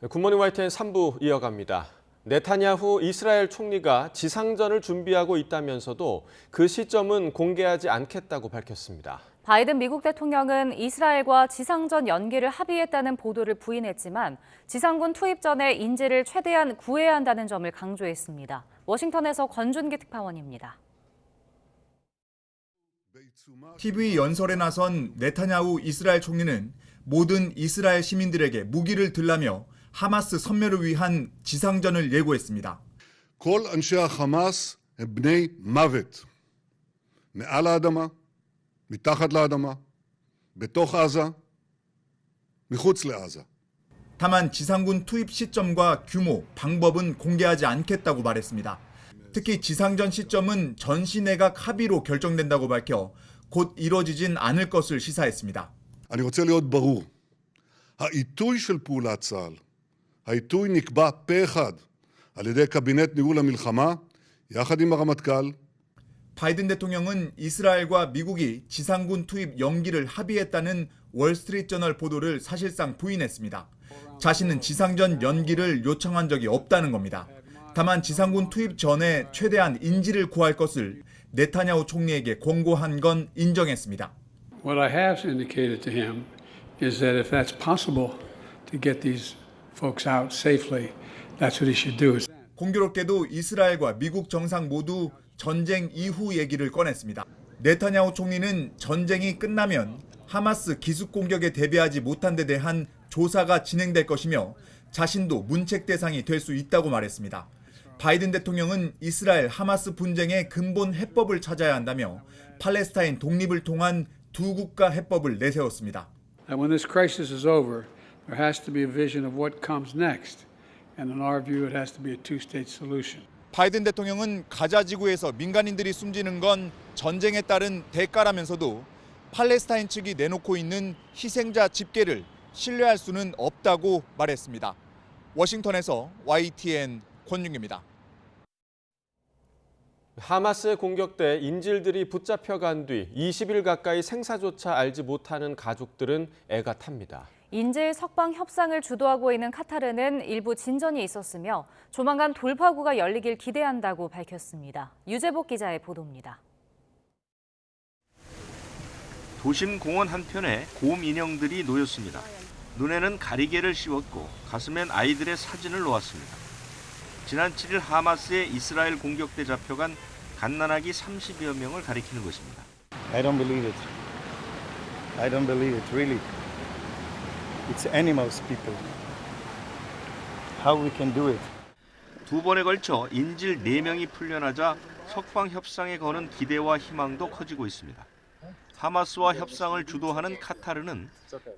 굿모닝 YTN 3부 이어갑니다. 네타냐후 이스라엘 총리가 지상전을 준비하고 있다면서도 그 시점은 공개하지 않겠다고 밝혔습니다. 바이든 미국 대통령은 이스라엘과 지상전 연기를 합의했다는 보도를 부인했지만 지상군 투입 전에 인질을 최대한 구해야 한다는 점을 강조했습니다. 워싱턴에서 권준기 특파원입니다. TV 연설에 나선 네타냐후 이스라엘 총리는 모든 이스라엘 시민들에게 무기를 들라며 하마스 섬멸을 위한 지상전을 예고했습니다. כל אנשי החמאס הם בני מוות. מעל האדמה, מתחת לאדמה, בתוך עזה, מחוץ לעזה. 다만 지상군 투입 시점과 규모, 방법은 공개하지 않겠다고 말했습니다. 특히 지상전 시점은 전시내각 합의로 결정된다고 밝혀 곧 이뤄지진 않을 것을 시사했습니다. אני רוצה להיות ברור. העיתוי של פעולת צה"ל, העיתוי נקבע פה אחד על ידי קבינט ניהול המלחמה, יחד עם הרמטכ"ל. 바이든 대통령은 이스라엘과 미국이 지상군 투입 연기를 합의했다는 월스트리트저널 보도를 사실상 부인했습니다. 자신은 지상전 연기를 요청한 적이 없다는 겁니다. 다만 지상군 투입 전에 최대한 인질을 구할 것을 네타냐후 총리에게 권고한 건 인정했습니다. What I have indicated to him is that if that's possible to get these folks out safely, that's what he should do. 공교롭게도 이스라엘과 미국 정상 모두 전쟁 이후 얘기를 꺼냈습니다. 네타냐후 총리는 전쟁이 끝나면 하마스 기습 공격에 대비하지 못한 데 대한 조사가 진행될 것이며 자신도 문책 대상이 될 수 있다고 말했습니다. 바이든 대통령은 이스라엘 하마스 분쟁의 근본 해법을 찾아야 한다며 팔레스타인 독립을 통한 두 국가 해법을 내세웠습니다. And when this crisis is over, there has to be a vision of what comes next. And in our view, it has to be a two-state solution. 바이든 대통령은 가자 지구에서 민간인들이 숨지는 건 전쟁에 따른 대가라면서도 팔레스타인 측이 내놓고 있는 희생자 집계를 신뢰할 수는 없다고 말했습니다. 워싱턴에서 YTN 권윤기입니다. 하마스의 공격 때 인질들이 붙잡혀간 뒤 20일 가까이 생사조차 알지 못하는 가족들은 애가 탑니다. 인질 석방 협상을 주도하고 있는 카타르는 일부 진전이 있었으며 조만간 돌파구가 열리길 기대한다고 밝혔습니다. 유재복 기자의 보도입니다. 도심 공원 한편에 곰 인형들이 놓였습니다. 눈에는 가리개를 씌웠고 가슴엔 아이들의 사진을 놓았습니다. 지난 7일 하마스의 이스라엘 공격 때 잡혀간 갓난아기 30여 명을 가리키는 것입니다. I don't believe it. I don't believe it, really. It's animals, people. How we can do it? 두 번에 걸쳐 인질 4명이 풀려나자 석방 협상에 거는 기대와 희망도 커지고 있습니다. 하마스와 협상을 주도하는 카타르는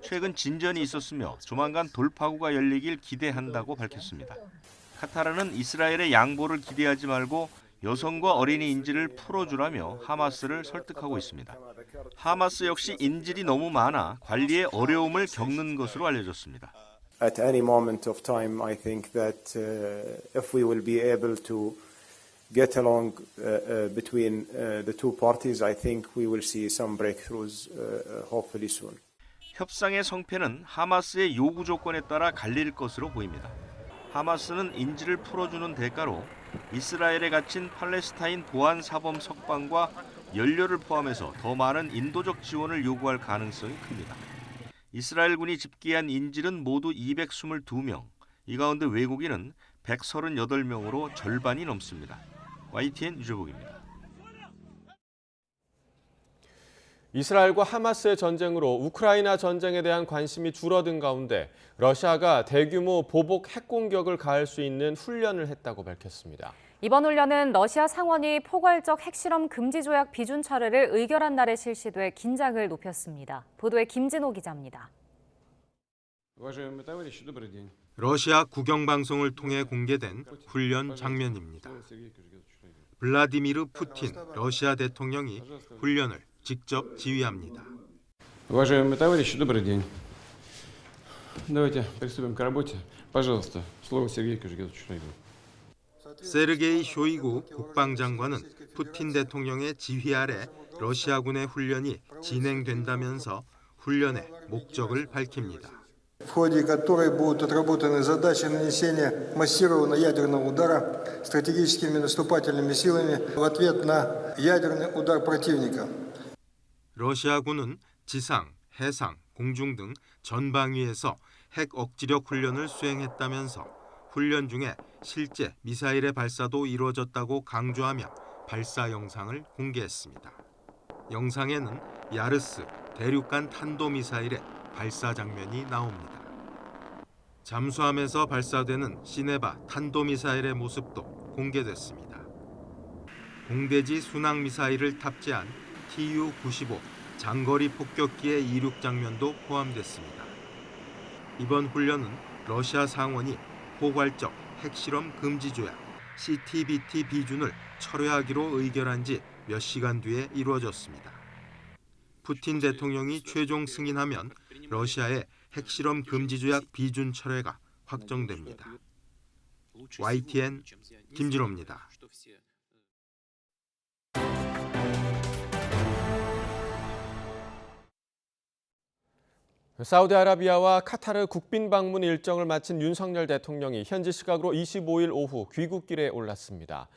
최근 진전이 있었으며 조만간 돌파구가 열리길 기대한다고 밝혔습니다. 카타르는 이스라엘의 양보를 기대하지 말고 여성과 어린이 인질을 풀어주라며 하마스를 설득하고 있습니다. 하마스 역시 인질이 너무 많아 관리에 어려움을 겪는 것으로 알려졌습니다. At any moment of time, I think that if we will be able to get along between the two parties, I think we will see some breakthroughs hopefully soon. 협상의 성패는 하마스의 요구 조건에 따라 갈릴 것으로 보입니다. 하마스는 인질을 풀어주는 대가로 이스라엘에 갇힌 팔레스타인 보안 사범 석방과 연료를 포함해서 더 많은 인도적 지원을 요구할 가능성이 큽니다. 이스라엘군이 집계한 인질은 모두 222명, 이 가운데 외국인은 138명으로 절반이 넘습니다. YTN 유재복입니다. 이스라엘과 하마스의 전쟁으로 우크라이나 전쟁에 대한 관심이 줄어든 가운데 러시아가 대규모 보복 핵 공격을 가할 수 있는 훈련을 했다고 밝혔습니다. 이번 훈련은 러시아 상원이 포괄적 핵실험 금지 조약 비준 철회를 의결한 날에 실시돼 긴장을 높였습니다. 보도에 김진호 기자입니다. 러시아 국영방송을 통해 공개된 훈련 장면입니다. 블라디미르 푸틴 러시아 대통령이 훈련을 직접 지휘합니다. Уважаемые товарищи, добрый день. Давайте приступим к работе. Пожалуйста, слово Сергею Кожегетовичу Шойгу. 세르게이 쇼이구 국방장관은 푸틴 대통령의 지휘 아래 러시아군의 훈련이 진행된다면서 훈련의 목적을 밝힙니다. в ходе которой будут отработаны задачи нанесения массированного ядерного удара стратегическими наступательными силами в ответ на ядерный удар противника. 러시아군은 지상, 해상, 공중 등 전방위에서 핵 억지력 훈련을 수행했다면서 훈련 중에 실제 미사일의 발사도 이루어졌다고 강조하며 발사 영상을 공개했습니다. 영상에는 야르스 대륙간 탄도미사일의 발사 장면이 나옵니다. 잠수함에서 발사되는 시네바 탄도미사일의 모습도 공개됐습니다. 공대지 순항미사일을 탑재한 Tu-95 장거리 폭격기의 이륙 장면도 포함됐습니다. 이번 훈련은 러시아 상원이 포괄적 핵실험 금지 조약 CTBT 비준을 철회하기로 의결한 지 몇 시간 뒤에 이루어졌습니다. 푸틴 대통령이 최종 승인하면 러시아의 핵실험 금지 조약 비준 철회가 확정됩니다. YTN 김진호입니다. 사우디아라비아와 카타르 국빈 방문 일정을 마친 윤석열 대통령이 현지 시각으로 25일 오후 귀국길에 올랐습니다.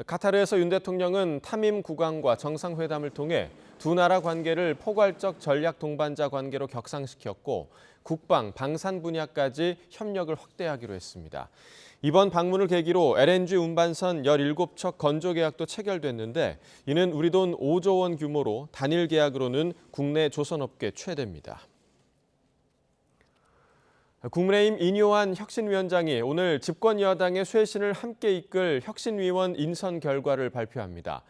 카타르에서 윤 대통령은 타밈 국왕과 정상회담을 통해 두 나라 관계를 포괄적 전략 동반자 관계로 격상시켰고 국방, 방산 분야까지 협력을 확대하기로 했습니다. 이번 방문을 계기로 LNG 운반선 17척 건조 계약도 체결됐는데 이는 우리 돈 5조 원 규모로 단일 계약으로는 국내 조선업계 최대입니다. 국민의힘 인요한 혁신위원장이 오늘 집권 여당의 쇄신을 함께 이끌 혁신위원 인선 결과를 발표합니다.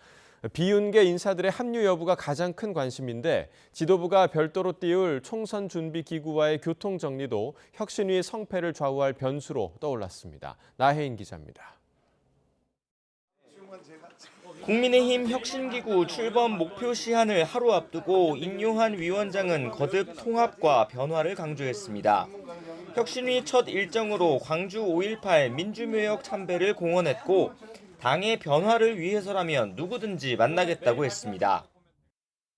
비윤계 인사들의 합류 여부가 가장 큰 관심인데 지도부가 별도로 띄울 총선 준비 기구와의 교통 정리도 혁신위 성패를 좌우할 변수로 떠올랐습니다. 나혜인 기자입니다. 국민의힘 혁신기구 출범 목표 시한을 하루 앞두고 인요한 위원장은 거듭 통합과 변화를 강조했습니다. 혁신위 첫 일정으로 광주 5.18 민주묘역 참배를 공언했고 당의 변화를 위해서라면 누구든지 만나겠다고 했습니다.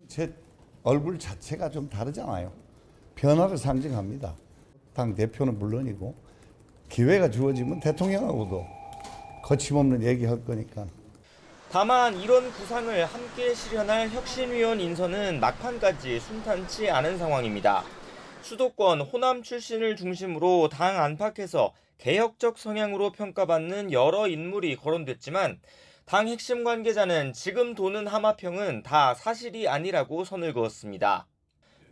제 얼굴 자체가 좀 다르잖아요. 변화를 상징합니다. 당 대표는 물론이고 기회가 주어지면 대통령하고도 거침없는 얘기할 거니까. 다만 이런 구상을 함께 실현할 혁신위원 인선은 막판까지 순탄치 않은 상황입니다. 수도권 호남 출신을 중심으로 당 안팎에서 개혁적 성향으로 평가받는 여러 인물이 거론됐지만 당 핵심 관계자는 지금 도는 하마평은 다 사실이 아니라고 선을 그었습니다.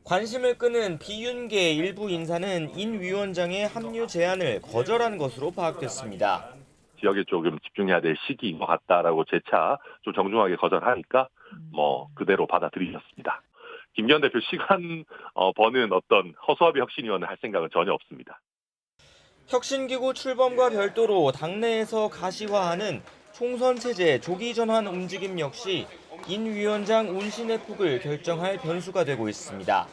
관심을 끄는 비윤계 일부 인사는 인 위원장의 합류 제안을 거절한 것으로 파악됐습니다. 지역에 조금 집중해야 될 시기인 것 같다라고 재차 좀 정중하게 거절하니까 그대로 받아들이셨습니다. 김기현 대표 시간 버는 어떤 허수아비 혁신위원을 할 생각은 전혀 없습니다. 혁신기구 출범과 별도로 당내에서 가시화하는 총선 체제 조기 전환 움직임 역시 인 위원장 운신의 폭을 결정할 변수가 되고 있습니다.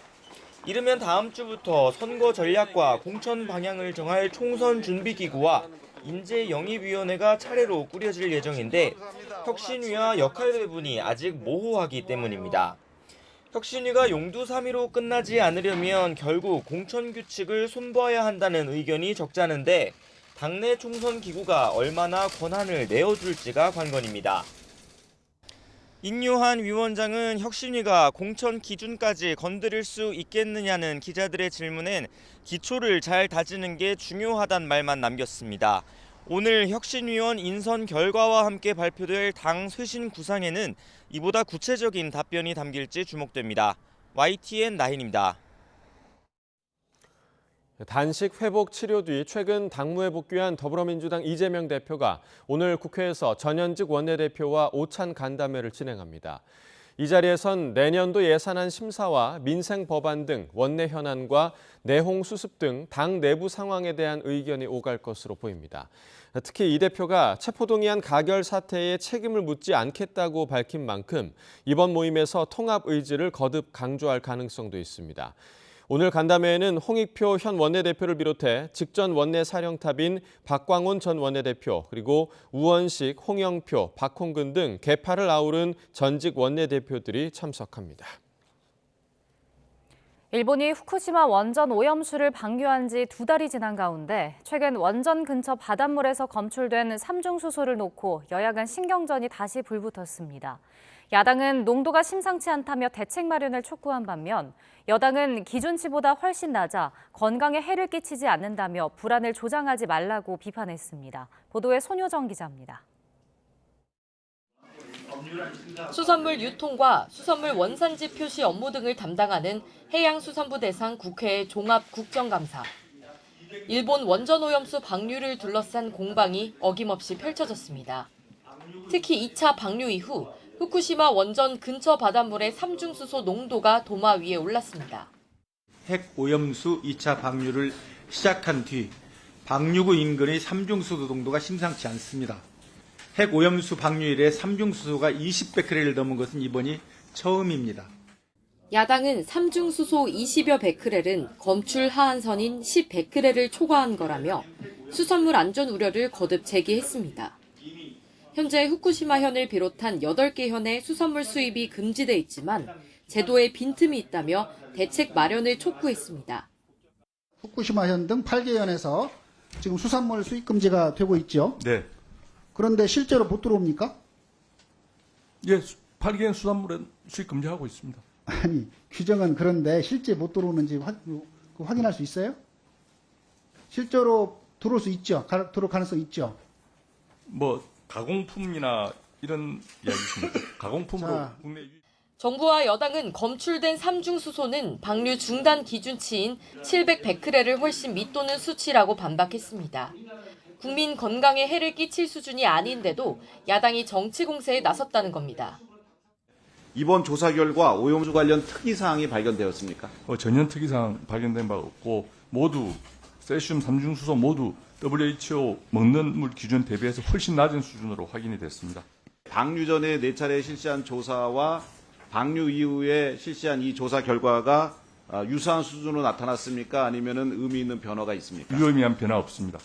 이르면 다음 주부터 선거 전략과 공천 방향을 정할 총선 준비기구와 인재영입위원회가 차례로 꾸려질 예정인데 혁신위와 역할 배분이 아직 모호하기 때문입니다. 혁신위가 용두사미로 끝나지 않으려면 결국 공천규칙을 손봐야 한다는 의견이 적잖은데 당내 총선 기구가 얼마나 권한을 내어줄지가 관건입니다. 인요한 위원장은 혁신위가 공천 기준까지 건드릴 수 있겠느냐는 기자들의 질문엔 기초를 잘 다지는 게 중요하단 말만 남겼습니다. 오늘 혁신위원 인선 결과와 함께 발표될 당 쇄신 구상에는 이보다 구체적인 답변이 담길지 주목됩니다. YTN 나인입니다. 단식 회복 치료 뒤 최근 당무에 복귀한 더불어민주당 이재명 대표가 오늘 국회에서 전현직 원내대표와 오찬 간담회를 진행합니다. 이 자리에선 내년도 예산안 심사와 민생 법안 등 원내 현안과 내홍 수습 등 당 내부 상황에 대한 의견이 오갈 것으로 보입니다. 특히 이 대표가 체포동의안 가결 사태에 책임을 묻지 않겠다고 밝힌 만큼 이번 모임에서 통합 의지를 거듭 강조할 가능성도 있습니다. 오늘 간담회에는 홍익표 현 원내대표를 비롯해 직전 원내 사령탑인 박광온 전 원내대표 그리고 우원식, 홍영표, 박홍근 등 계파를 아우른 전직 원내대표들이 참석합니다. 일본이 후쿠시마 원전 오염수를 방류한 지 2달이 지난 가운데 최근 원전 근처 바닷물에서 검출된 삼중수소를 놓고 여야 간 신경전이 다시 불붙었습니다. 야당은 농도가 심상치 않다며 대책 마련을 촉구한 반면 여당은 기준치보다 훨씬 낮아 건강에 해를 끼치지 않는다며 불안을 조장하지 말라고 비판했습니다. 보도에 손효정 기자입니다. 수산물 유통과 수산물 원산지 표시 업무 등을 담당하는 해양수산부 대상 국회 종합국정감사. 일본 원전 오염수 방류를 둘러싼 공방이 어김없이 펼쳐졌습니다. 특히 2차 방류 이후 후쿠시마 원전 근처 바닷물의 삼중수소 농도가 도마 위에 올랐습니다. 핵 오염수 2차 방류를 시작한 뒤 방류구 인근의 삼중수소 농도가 심상치 않습니다. 핵 오염수 방류 이래 삼중수소가 20베크렐을 넘은 것은 이번이 처음입니다. 야당은 삼중수소 20여 베크렐은 검출 하한선인 10베크렐을 초과한 거라며 수산물 안전 우려를 거듭 제기했습니다. 현재 후쿠시마현을 비롯한 8개 현의 수산물 수입이 금지돼 있지만 제도에 빈틈이 있다며 대책 마련을 촉구했습니다. 후쿠시마현 등 8개 현에서 지금 수산물 수입 금지가 되고 있죠. 네. 그런데 실제로 못 들어옵니까? 예, 8개의 수산물은 수입 금지하고 있습니다. 아니, 규정은 그런데 실제 못 들어오는지 확인할 수 있어요? 실제로 들어올 수 있죠. 들어올 가능성 있죠. 뭐 가공품이나 이런 이야기십니까? 가공품으로 국내 정부와 여당은 검출된 삼중수소는 방류 중단 기준치인 700베크렐을 훨씬 밑도는 수치라고 반박했습니다. 국민 건강에 해를 끼칠 수준이 아닌데도 야당이 정치 공세에 나섰다는 겁니다. 이번 조사 결과 오염수 관련 특이사항이 발견되었습니까? 전혀 특이사항 발견된 바 없고 모두 세슘 삼중수소 모두 WHO 먹는 물 기준 대비해서 훨씬 낮은 수준으로 확인이 됐습니다. 방류 전에 4차례 실시한 조사와 방류 이후에 실시한 이 조사 결과가 유사한 수준으로 나타났습니까? 아니면은 의미 있는 변화가 있습니까? 유의미한 변화 없습니다.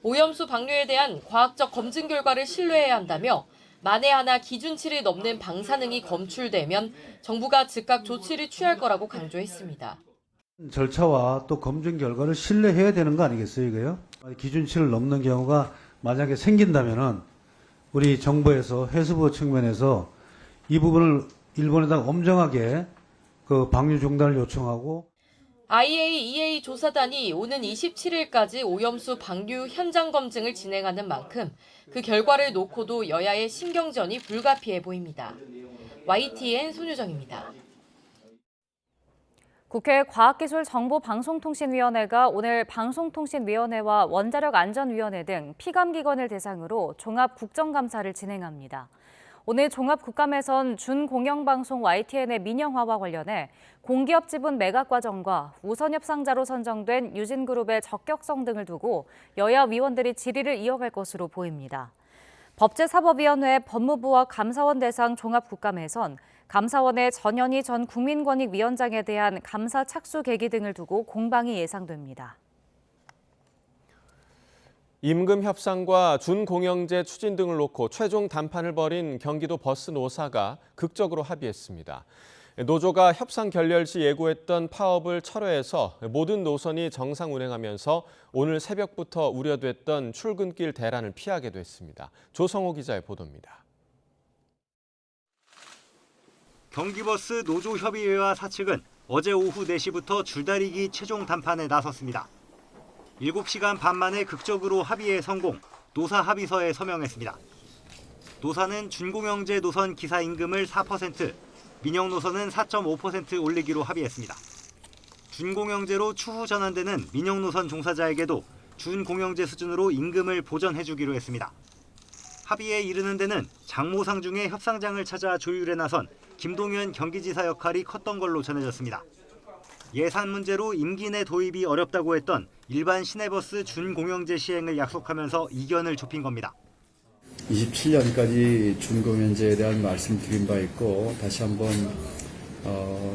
오염수 방류에 대한 과학적 검증 결과를 신뢰해야 한다며 만에 하나 기준치를 넘는 방사능이 검출되면 정부가 즉각 조치를 취할 거라고 강조했습니다. 절차와 또 검증 결과를 신뢰해야 되는 거 아니겠어요, 이거요? 기준치를 넘는 경우가 만약에 생긴다면은 우리 정부에서 해수부 측면에서 이 부분을 일본에다가 엄정하게 그 방류 중단을 요청하고 IAEA 조사단이 오는 27일까지 오염수 방류 현장 검증을 진행하는 만큼 그 결과를 놓고도 여야의 신경전이 불가피해 보입니다. YTN 손유정입니다. 국회 과학기술정보방송통신위원회가 오늘 방송통신위원회와 원자력안전위원회 등 피감기관을 대상으로 종합국정감사를 진행합니다. 오늘 종합국감에선 준공영방송 YTN의 민영화와 관련해 공기업 지분 매각 과정과 우선 협상자로 선정된 유진그룹의 적격성 등을 두고 여야 위원들이 질의를 이어갈 것으로 보입니다. 법제사법위원회 법무부와 감사원 대상 종합국감에선 감사원의 전현희 전 국민권익위원장에 대한 감사 착수 계기 등을 두고 공방이 예상됩니다. 임금 협상과 준공영제 추진 등을 놓고 최종 담판을 벌인 경기도 버스 노사가 극적으로 합의했습니다. 노조가 협상 결렬 시 예고했던 파업을 철회해서 모든 노선이 정상 운행하면서 오늘 새벽부터 우려됐던 출근길 대란을 피하게 됐습니다. 조성호 기자의 보도입니다. 경기버스 노조협의회와 사측은 어제 오후 4시부터 줄다리기 최종 담판에 나섰습니다. 7시간 반 만에 극적으로 합의에 성공, 노사 합의서에 서명했습니다. 노사는 준공영제 노선 기사 임금을 4%, 민영 노선은 4.5% 올리기로 합의했습니다. 준공영제로 추후 전환되는 민영 노선 종사자에게도 준공영제 수준으로 임금을 보전해주기로 했습니다. 합의에 이르는 데는 장모상 중에 협상장을 찾아 조율에 나선 김동연 경기지사 역할이 컸던 걸로 전해졌습니다. 예산 문제로 임기 내 도입이 어렵다고 했던 일반 시내버스 준공영제 시행을 약속하면서 이견을 좁힌 겁니다. 27년까지 준공영제에 대한 말씀드린 바 있고 다시 한번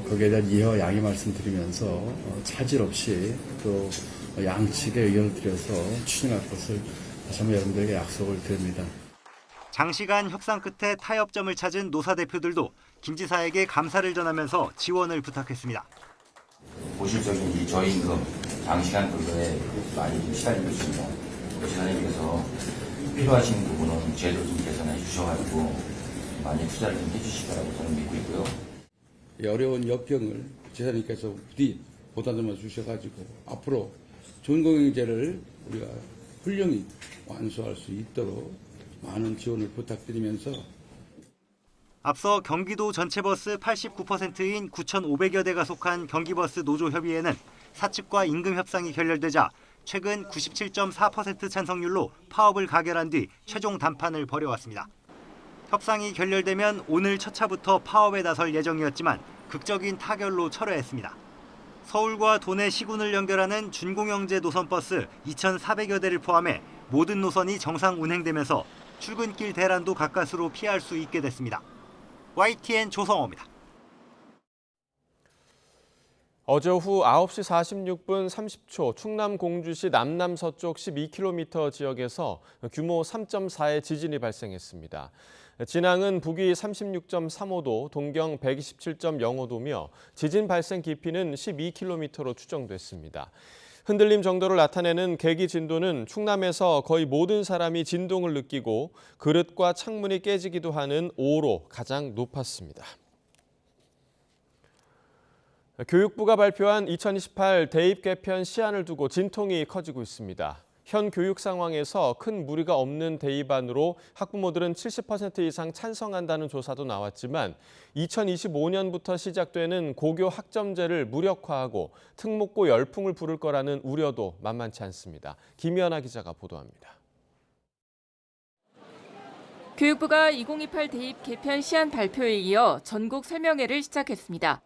거기에 대한 이어 양해 말씀드리면서 차질 없이 또 양측의 의견을 드려서 추진할 것을 다시 한번 여러분들에게 약속을 드립니다. 장시간 협상 끝에 타협점을 찾은 노사 대표들도 김 지사에게 감사를 전하면서 지원을 부탁했습니다. 보실적인 이 저임금, 장시간 근로에 많이 좀 시달리고 있습니다. 재단님께서 필요하신 부분은 제도 좀 개선해 주셔가지고 많이 투자를 좀 해주실 거라고 저는 믿고 있고요. 어려운 역경을 재단님께서 부디 보다듬어 주셔가지고 앞으로 준공영제를 우리가 훌륭히 완수할 수 있도록 많은 지원을 부탁드리면서 앞서 경기도 전체 버스 89%인 9,500여 대가 속한 경기버스 노조협의회는 사측과 임금 협상이 결렬되자 최근 97.4% 찬성률로 파업을 가결한 뒤 최종 담판을 벌여왔습니다. 협상이 결렬되면 오늘 첫 차부터 파업에 나설 예정이었지만 극적인 타결로 철회했습니다. 서울과 도내 시군을 연결하는 준공영제 노선버스 2,400여 대를 포함해 모든 노선이 정상 운행되면서 출근길 대란도 가까스로 피할 수 있게 됐습니다. YTN 조성호입니다. 어제 오후 9시 46분 30초 충남 공주시 남남서쪽 12km 지역에서 규모 3.4의 지진이 발생했습니다. 진앙은 북위 36.35도, 동경 127.05도며 지진 발생 깊이는 12km로 추정됐습니다. 흔들림 정도를 나타내는 계기 진도는 충남에서 거의 모든 사람이 진동을 느끼고 그릇과 창문이 깨지기도 하는 5로 가장 높았습니다. 교육부가 발표한 2028 대입 개편 시한을 두고 진통이 커지고 있습니다. 현 교육 상황에서 큰 무리가 없는 대입안으로 학부모들은 70% 이상 찬성한다는 조사도 나왔지만 2025년부터 시작되는 고교 학점제를 무력화하고 특목고 열풍을 부를 거라는 우려도 만만치 않습니다. 김연아 기자가 보도합니다. 교육부가 2028 대입 개편 시한 발표에 이어 전국 설명회를 시작했습니다.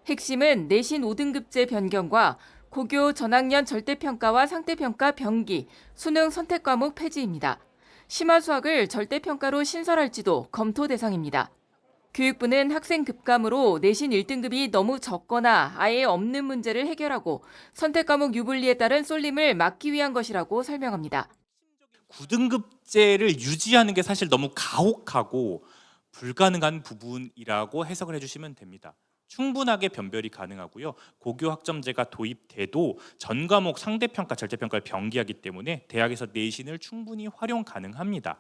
핵심은 내신 5등급제 변경과 고교 전학년 절대평가와 상대평가 병기, 수능 선택과목 폐지입니다. 심화수학을 절대평가로 신설할지도 검토 대상입니다. 교육부는 학생 급감으로 내신 1등급이 너무 적거나 아예 없는 문제를 해결하고 선택과목 유불리에 따른 쏠림을 막기 위한 것이라고 설명합니다. 9등급제를 유지하는 게 사실 너무 가혹하고 불가능한 부분이라고 해석을 해주시면 됩니다. 충분하게 변별이 가능하고요. 고교 학점제가 도입돼도 전 과목 상대평가, 절대평가를 병기하기 때문에 대학에서 내신을 충분히 활용 가능합니다.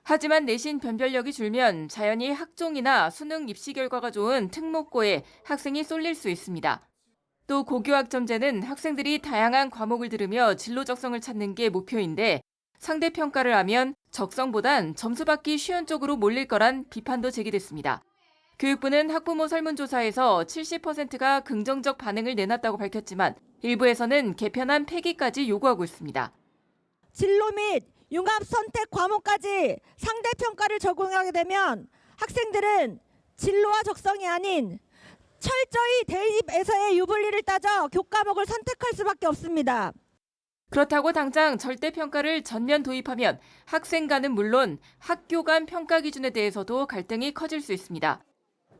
하지만 내신 변별력이 줄면 자연히 학종이나 수능 입시 결과가 좋은 특목고에 학생이 쏠릴 수 있습니다. 또 고교 학점제는 학생들이 다양한 과목을 들으며 진로 적성을 찾는 게 목표인데 상대평가를 하면 적성보단 점수 받기 쉬운 쪽으로 몰릴 거란 비판도 제기됐습니다. 교육부는 학부모 설문조사에서 70%가 긍정적 반응을 내놨다고 밝혔지만 일부에서는 개편안 폐기까지 요구하고 있습니다. 진로 및 융합 선택 과목까지 상대평가를 적용하게 되면 학생들은 진로와 적성이 아닌 철저히 대입에서의 유불리를 따져 교과목을 선택할 수밖에 없습니다. 그렇다고 당장 절대평가를 전면 도입하면 학생 간은 물론 학교 간 평가 기준에 대해서도 갈등이 커질 수 있습니다.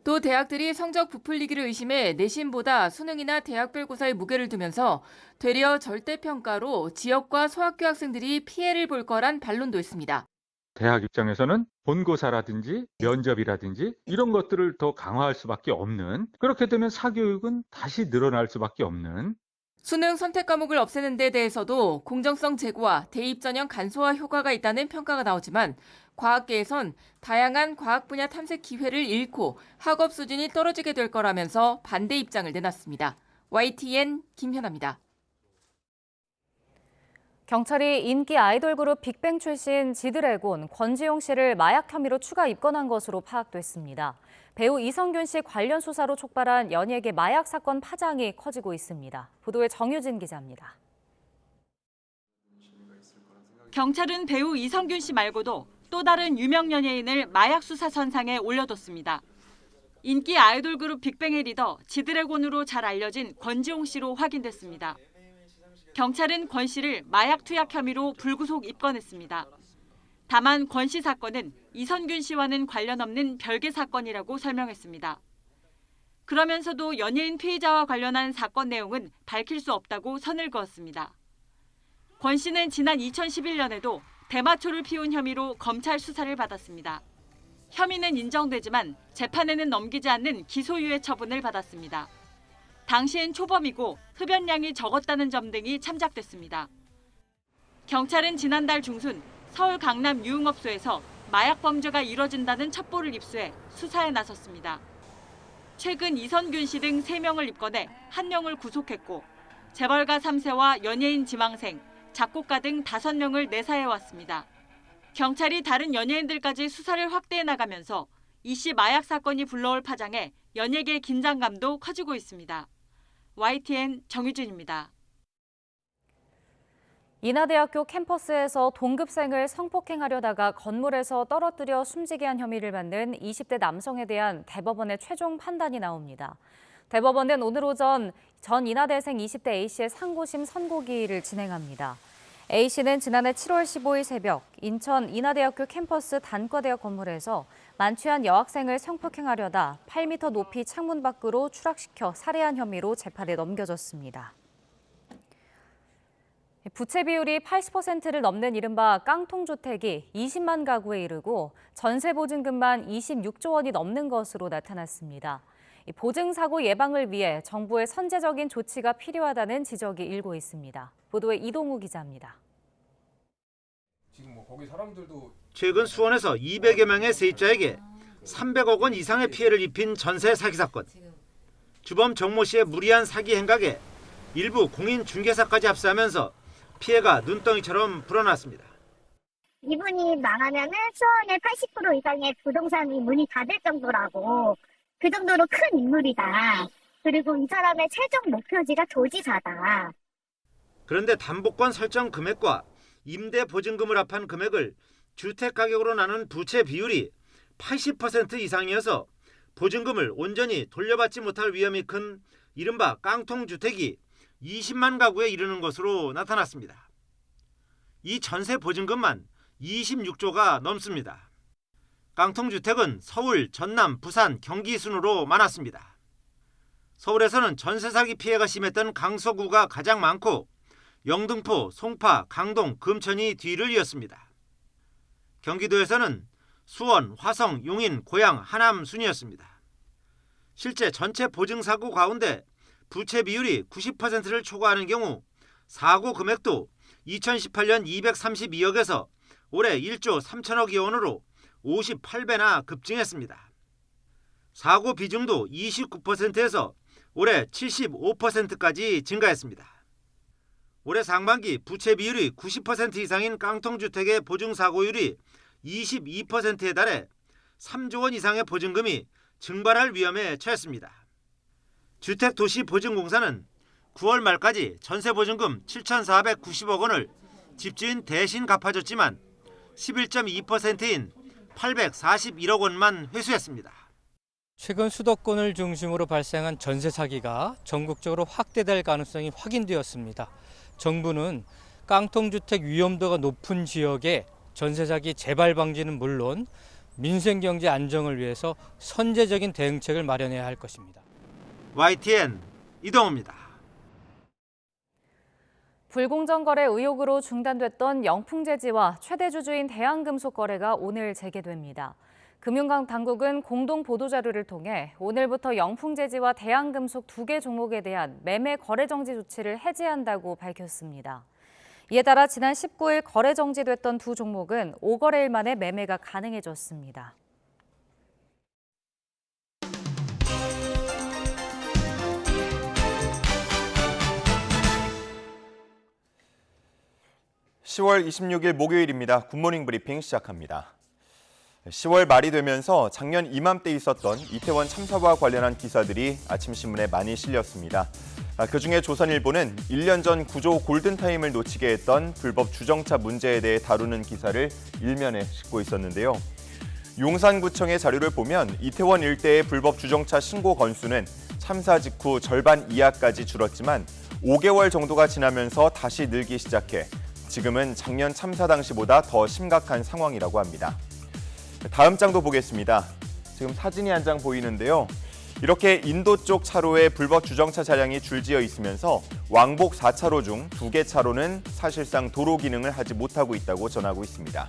또 대학들이 성적 부풀리기를 의심해 내신보다 수능이나 대학별고사에 무게를 두면서 되려 절대평가로 지역과 소학교 학생들이 피해를 볼 거란 반론도 있습니다. 대학 입장에서는 본고사라든지 면접이라든지 이런 것들을 더 강화할 수밖에 없는, 그렇게 되면 사교육은 다시 늘어날 수밖에 없는. 수능 선택 과목을 없애는 데 대해서도 공정성 제고와 대입 전형 간소화 효과가 있다는 평가가 나오지만 과학계에선 다양한 과학 분야 탐색 기회를 잃고 학업 수준이 떨어지게 될 거라면서 반대 입장을 내놨습니다. YTN 김현아입니다. 경찰이 인기 아이돌 그룹 빅뱅 출신 지드래곤 권지용 씨를 마약 혐의로 추가 입건한 것으로 파악됐습니다. 배우 이성균 씨 관련 수사로 촉발한 연예계 마약 사건 파장이 커지고 있습니다. 보도에 정유진 기자입니다. 경찰은 배우 이성균 씨 말고도 또 다른 유명 연예인을 마약 수사 선상에 올려뒀습니다. 인기 아이돌 그룹 빅뱅의 리더 지드래곤으로 잘 알려진 권지용 씨로 확인됐습니다. 경찰은 권 씨를 마약 투약 혐의로 불구속 입건했습니다. 다만 권 씨 사건은 이성균 씨와는 관련 없는 별개 사건이라고 설명했습니다. 그러면서도 연예인 피의자와 관련한 사건 내용은 밝힐 수 없다고 선을 그었습니다. 권 씨는 지난 2011년에도 대마초를 피운 혐의로 검찰 수사를 받았습니다. 혐의는 인정되지만 재판에는 넘기지 않는 기소유예 처분을 받았습니다. 당시엔 초범이고 흡연량이 적었다는 점 등이 참작됐습니다. 경찰은 지난달 중순 서울 강남 유흥업소에서 마약 범죄가 이뤄진다는 첩보를 입수해 수사에 나섰습니다. 최근 이선균 씨 등 3명을 입건해 1명을 구속했고 재벌가 3세와 연예인 지망생, 작곡가 등 5명을 내사해왔습니다. 경찰이 다른 연예인들까지 수사를 확대해 나가면서 이 씨 마약 사건이 불러올 파장에 연예계 긴장감도 커지고 있습니다. YTN 정유진입니다. 인하대학교 캠퍼스에서 동급생을 성폭행하려다가 건물에서 떨어뜨려 숨지게 한 혐의를 받는 20대 남성에 대한 대법원의 최종 판단이 나옵니다. 대법원은 오늘 오전 전 인하대생 20대 A씨의 상고심 선고기일을 진행합니다. A씨는 지난해 7월 15일 새벽 인천 인하대학교 캠퍼스 단과대학 건물에서 만취한 여학생을 성폭행하려다 8m 높이 창문 밖으로 추락시켜 살해한 혐의로 재판에 넘겨졌습니다. 부채 비율이 80%를 넘는 이른바 깡통주택이 20만 가구에 이르고 전세 보증금만 26조 원이 넘는 것으로 나타났습니다. 보증사고 예방을 위해 정부의 선제적인 조치가 필요하다는 지적이 일고 있습니다. 보도에 이동우 기자입니다. 최근 수원에서 200여 명의 세입자에게 300억 원 이상의 피해를 입힌 전세 사기 사건. 주범 정모 씨의 무리한 사기 행각에 일부 공인중개사까지 합세하면서 피해가 눈덩이처럼 불어났습니다. 이분이 망하면은 수원의 80% 이상의 부동산이 문이 닫을 정도라고, 그 정도로 큰 인물이다. 그리고 이 사람의 최종 목표지가 도지사다. 그런데 담보권 설정 금액과 임대 보증금을 합한 금액을 주택 가격으로 나눈 부채 비율이 80% 이상이어서 보증금을 온전히 돌려받지 못할 위험이 큰 이른바 깡통주택이 20만 가구에 이르는 것으로 나타났습니다. 이 전세 보증금만 26조가 넘습니다. 깡통주택은 서울, 전남, 부산, 경기 순으로 많았습니다. 서울에서는 전세 사기 피해가 심했던 강서구가 가장 많고 영등포, 송파, 강동, 금천이 뒤를 이었습니다. 경기도에서는 수원, 화성, 용인, 고양, 하남 순이었습니다. 실제 전체 보증사고 가운데 부채 비율이 90%를 초과하는 경우 사고 금액도 2018년 232억에서 올해 1조 3천억여 원으로 58배나 급증했습니다. 사고 비중도 29%에서 올해 75%까지 증가했습니다. 올해 상반기 부채 비율이 90% 이상인 깡통주택의 보증사고율이 22%에 달해 3조 원 이상의 보증금이 증발할 위험에 처했습니다. 주택도시보증공사는 9월 말까지 전세보증금 7,490억 원을 집주인 대신 갚아줬지만 11.2%인 841억 원만 회수했습니다. 최근 수도권을 중심으로 발생한 전세 사기가 전국적으로 확대될 가능성이 확인되었습니다. 정부는 깡통주택 위험도가 높은 지역의 전세 사기 재발 방지는 물론 민생경제 안정을 위해서 선제적인 대응책을 마련해야 할 것입니다. YTN 이동호입니다. 불공정 거래 의혹으로 중단됐던 영풍재지와 최대 주주인 대한금속 거래가 오늘 재개됩니다. 금융당국은 공동 보도자료를 통해 오늘부터 영풍재지와 대한금속 2개 종목에 대한 매매 거래 정지 조치를 해제한다고 밝혔습니다. 이에 따라 지난 19일 거래 정지됐던 두 종목은 5거래일 만에 매매가 가능해졌습니다. (10월 26일) 목요일입니다. 굿모닝 브리핑 시작합니다. 10월 말이 되면서 작년 이맘때 있었던 이태원 참사와 관련한 기사들이 아침 신문에 많이 실렸습니다. 그중에 조선일보는 1년 전 구조 골든타임을 놓치게 했던 불법 주정차 문제에 대해 다루는 기사를 일면에 싣고 있었는데요. 용산구청의 자료를 보면 이태원 일대의 불법 주정차 신고 건수는 참사 직후 절반 이하까지 줄었지만 5개월 정도가 지나면서 다시 늘기 시작해 지금은 작년 참사 당시보다 더 심각한 상황이라고 합니다. 다음 장도 보겠습니다. 지금 사진이 한 장 보이는데요. 이렇게 인도 쪽 차로에 불법 주정차 차량이 줄지어 있으면서 왕복 4차로 중 2개 차로는 사실상 도로 기능을 하지 못하고 있다고 전하고 있습니다.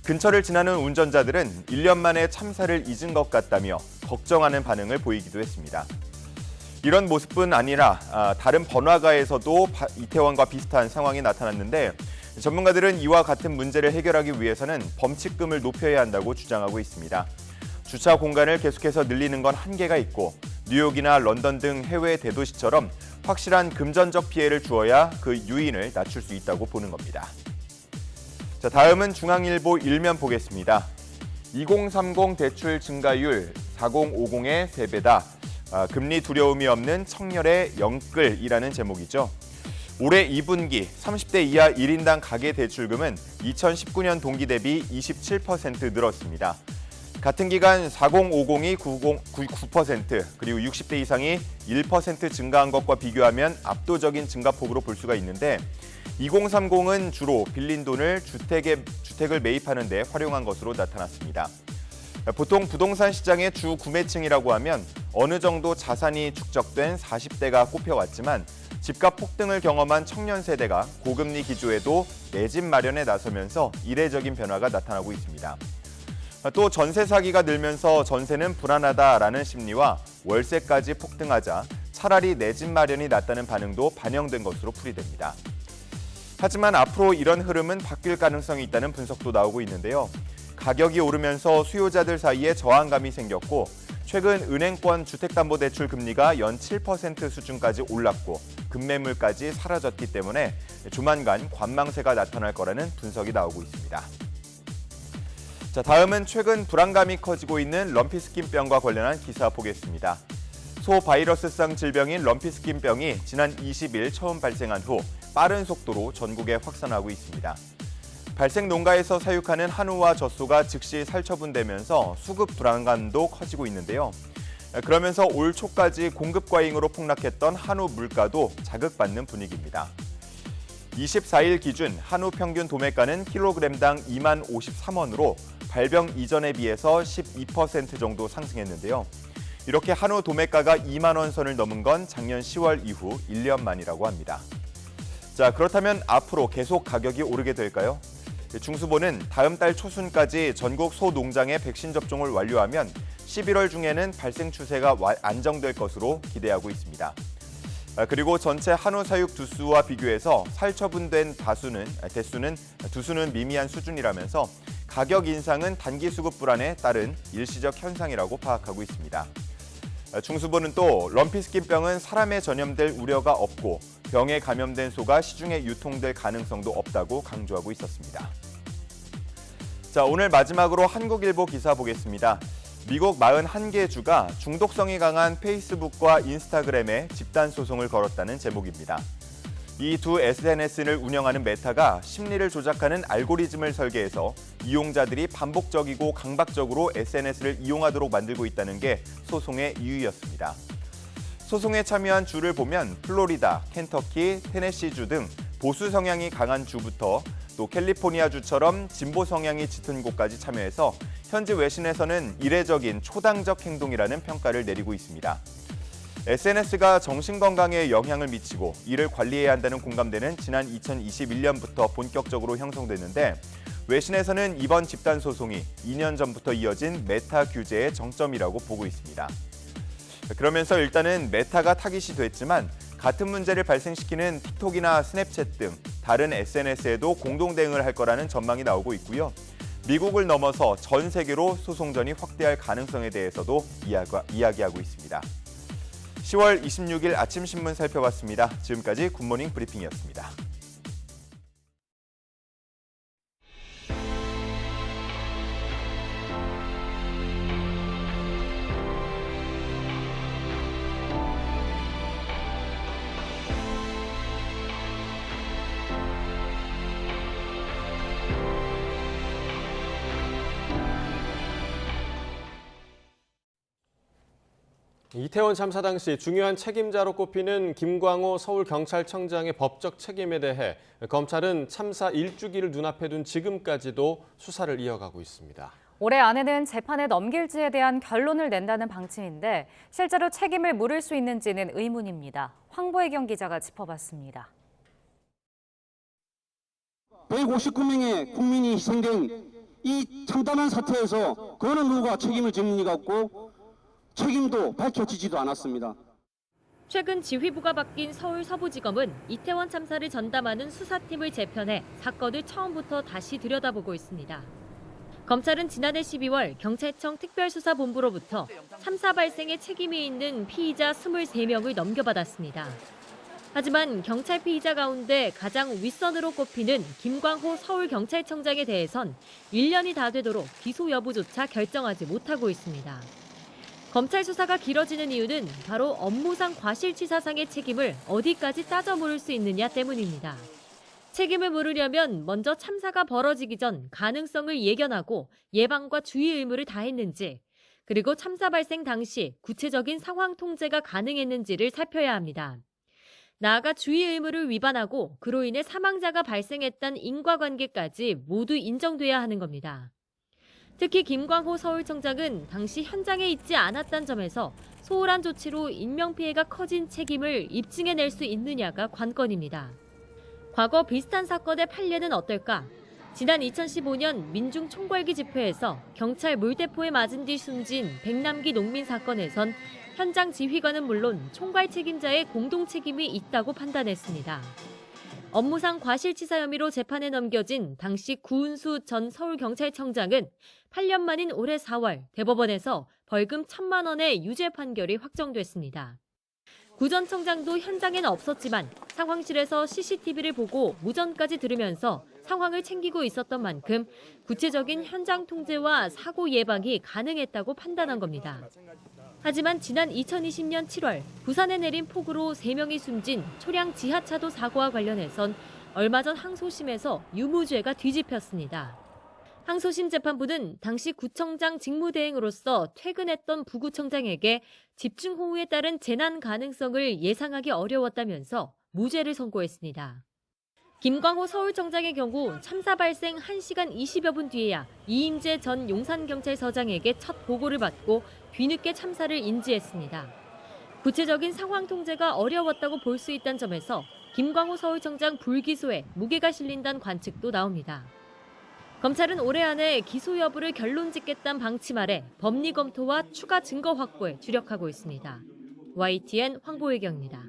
근처를 지나는 운전자들은 1년 만에 참사를 잊은 것 같다며 걱정하는 반응을 보이기도 했습니다. 이런 모습뿐 아니라 다른 번화가에서도 이태원과 비슷한 상황이 나타났는데 전문가들은 이와 같은 문제를 해결하기 위해서는 범칙금을 높여야 한다고 주장하고 있습니다. 주차 공간을 계속해서 늘리는 건 한계가 있고 뉴욕이나 런던 등 해외 대도시처럼 확실한 금전적 피해를 주어야 그 요인을 낮출 수 있다고 보는 겁니다. 자, 다음은 중앙일보 일면 보겠습니다. 2030 대출 증가율 4050의 3배다. 금리 두려움이 없는 청년의 영끌이라는 제목이죠. 올해 2분기 30대 이하 1인당 가계 대출금은 2019년 동기 대비 27% 늘었습니다. 같은 기간 4050이 9% 그리고 60대 이상이 1% 증가한 것과 비교하면 압도적인 증가폭으로 볼 수가 있는데 2030은 주로 빌린 돈을 주택을 매입하는 데 활용한 것으로 나타났습니다. 보통 부동산 시장의 주 구매층이라고 하면 어느 정도 자산이 축적된 40대가 꼽혀왔지만 집값 폭등을 경험한 청년 세대가 고금리 기조에도 내 집 마련에 나서면서 이례적인 변화가 나타나고 있습니다. 또 전세 사기가 늘면서 전세는 불안하다라는 심리와 월세까지 폭등하자 차라리 내 집 마련이 낫다는 반응도 반영된 것으로 풀이됩니다. 하지만 앞으로 이런 흐름은 바뀔 가능성이 있다는 분석도 나오고 있는데요. 가격이 오르면서 수요자들 사이에 저항감이 생겼고 최근 은행권 주택담보대출 금리가 연 7% 수준까지 올랐고 급매물까지 사라졌기 때문에 조만간 관망세가 나타날 거라는 분석이 나오고 있습니다. 자, 다음은 최근 불안감이 커지고 있는 럼피스킨병과 관련한 기사 보겠습니다. 소바이러스성 질병인 럼피스킨병이 지난 20일 처음 발생한 후 빠른 속도로 전국에 확산하고 있습니다. 발생 농가에서 사육하는 한우와 젖소가 즉시 살처분되면서 수급 불안감도 커지고 있는데요. 그러면서 올 초까지 공급 과잉으로 폭락했던 한우 물가도 자극받는 분위기입니다. 24일 기준 한우 평균 도매가는 킬로그램당 2만 53원으로 발병 이전에 비해서 12% 정도 상승했는데요. 이렇게 한우 도매가가 2만 원 선을 넘은 건 작년 10월 이후 1년 만이라고 합니다. 자, 그렇다면 앞으로 계속 가격이 오르게 될까요? 중수본은 다음 달 초순까지 전국 소농장의 백신 접종을 완료하면 11월 중에는 발생 추세가 안정될 것으로 기대하고 있습니다. 그리고 전체 한우 사육 두수와 비교해서 살처분된 두수는 미미한 수준이라면서 가격 인상은 단기 수급 불안에 따른 일시적 현상이라고 파악하고 있습니다. 중수본은 또 럼피스킨병은 사람에 전염될 우려가 없고 병에 감염된 소가 시중에 유통될 가능성도 없다고 강조하고 있었습니다. 자, 오늘 마지막으로 한국일보 기사 보겠습니다. 미국 41개 주가 중독성이 강한 페이스북과 인스타그램에 집단 소송을 걸었다는 제목입니다. 이 두 SNS를 운영하는 메타가 심리를 조작하는 알고리즘을 설계해서 이용자들이 반복적이고 강박적으로 SNS를 이용하도록 만들고 있다는 게 소송의 이유였습니다. 소송에 참여한 주를 보면 플로리다, 켄터키, 테네시주 등 보수 성향이 강한 주부터 또 캘리포니아주처럼 진보 성향이 짙은 곳까지 참여해서 현지 외신에서는 이례적인 초당적 행동이라는 평가를 내리고 있습니다. SNS가 정신건강에 영향을 미치고 이를 관리해야 한다는 공감대는 지난 2021년부터 본격적으로 형성됐는데 외신에서는 이번 집단 소송이 2년 전부터 이어진 메타 규제의 정점이라고 보고 있습니다. 그러면서 일단은 메타가 타깃이 됐지만 같은 문제를 발생시키는 틱톡이나 스냅챗 등 다른 SNS에도 공동 대응을 할 거라는 전망이 나오고 있고요. 미국을 넘어서 전 세계로 소송전이 확대할 가능성에 대해서도 이야기하고 있습니다. 10월 26일 아침 신문 살펴봤습니다. 지금까지 굿모닝 브리핑이었습니다. 이태원 참사 당시 중요한 책임자로 꼽히는 김광호 서울경찰청장의 법적 책임에 대해 검찰은 참사 1주기를 눈앞에 둔 지금까지도 수사를 이어가고 있습니다. 올해 안에는 재판에 넘길지에 대한 결론을 낸다는 방침인데 실제로 책임을 물을 수 있는지는 의문입니다. 황보혜경 기자가 짚어봤습니다. 159명의 국민이 희생된 이 참담한 사태에서 그 어느 누가 책임을 질 리가 없고 책임도 밝혀지지도 않았습니다. 최근 지휘부가 바뀐 서울 서부지검은 이태원 참사를 전담하는 수사팀을 재편해 사건을 처음부터 다시 들여다보고 있습니다. 검찰은 지난해 12월 경찰청 특별수사본부로부터 참사 발생에 책임이 있는 피의자 23명을 넘겨받았습니다. 하지만 경찰 피의자 가운데 가장 윗선으로 꼽히는 김광호 서울경찰청장에 대해선 1년이 다 되도록 기소 여부조차 결정하지 못하고 있습니다. 검찰 수사가 길어지는 이유는 바로 업무상 과실치사상의 책임을 어디까지 따져 물을 수 있느냐 때문입니다. 책임을 물으려면 먼저 참사가 벌어지기 전 가능성을 예견하고 예방과 주의 의무를 다했는지, 그리고 참사 발생 당시 구체적인 상황 통제가 가능했는지를 살펴야 합니다. 나아가 주의 의무를 위반하고 그로 인해 사망자가 발생했다는 인과관계까지 모두 인정돼야 하는 겁니다. 특히 김광호 서울청장은 당시 현장에 있지 않았다는 점에서 소홀한 조치로 인명피해가 커진 책임을 입증해낼 수 있느냐가 관건입니다. 과거 비슷한 사건의 판례는 어떨까? 지난 2015년 민중 총궐기 집회에서 경찰 물대포에 맞은 뒤 숨진 백남기 농민 사건에선 현장 지휘관은 물론 총괄 책임자의 공동 책임이 있다고 판단했습니다. 업무상 과실치사 혐의로 재판에 넘겨진 당시 구은수 전 서울경찰청장은 8년 만인 올해 4월 대법원에서 벌금 1,000만 원의 유죄 판결이 확정됐습니다. 구 전 청장도 현장에는 없었지만 상황실에서 CCTV를 보고 무전까지 들으면서 상황을 챙기고 있었던 만큼 구체적인 현장 통제와 사고 예방이 가능했다고 판단한 겁니다. 하지만 지난 2020년 7월 부산에 내린 폭우로 3명이 숨진 초량 지하차도 사고와 관련해선 얼마 전 항소심에서 유무죄가 뒤집혔습니다. 항소심 재판부는 당시 구청장 직무대행으로서 퇴근했던 부구청장에게 집중호우에 따른 재난 가능성을 예상하기 어려웠다면서 무죄를 선고했습니다. 김광호 서울청장의 경우 참사 발생 1시간 20여 분 뒤에야 이인재 전 용산경찰서장에게 첫 보고를 받고 뒤늦게 참사를 인지했습니다. 구체적인 상황 통제가 어려웠다고 볼 수 있다는 점에서 김광호 서울청장 불기소에 무게가 실린다는 관측도 나옵니다. 검찰은 올해 안에 기소 여부를 결론 짓겠다는 방침 아래 법리 검토와 추가 증거 확보에 주력하고 있습니다. YTN 황보혜경입니다.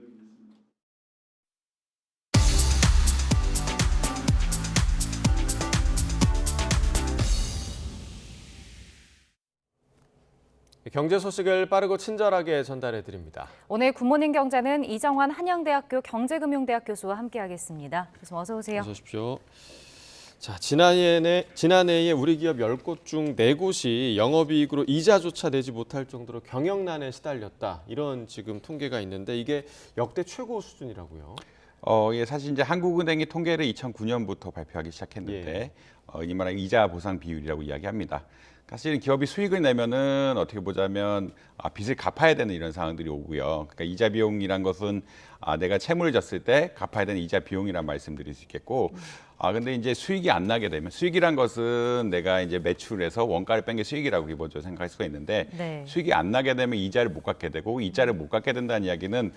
경제 소식을 빠르고 친절하게 전달해 드립니다. 오늘 굿모닝 경제는 이정환 한양대학교 경제금융대학 교수와 함께하겠습니다. 교수님 어서 오세요. 어서 오십시오. 자, 지난해에 우리 기업 10곳 중 4곳이 영업이익으로 이자조차 내지 못할 정도로 경영난에 시달렸다. 이런 지금 통계가 있는데 이게 역대 최고 수준이라고요. 예, 사실 이제 한국은행이 통계를 2009년부터 발표하기 시작했는데 이 말은 이자 보상 비율이라고 이야기합니다. 사실은 기업이 수익을 내면은 어떻게 보자면 빚을 갚아야 되는 이런 상황들이 오고요. 그러니까 이자 비용이란 것은 내가 채무를 졌을 때 갚아야 되는 이자 비용이란 말씀드릴 수 있겠고, 근데 이제 수익이 안 나게 되면 수익이란 것은 내가 이제 매출에서 원가를 뺀 게 수익이라고 기본적으로 생각할 수가 있는데 네. 수익이 안 나게 되면 이자를 못 갚게 되고 이자를 못 갚게 된다는 이야기는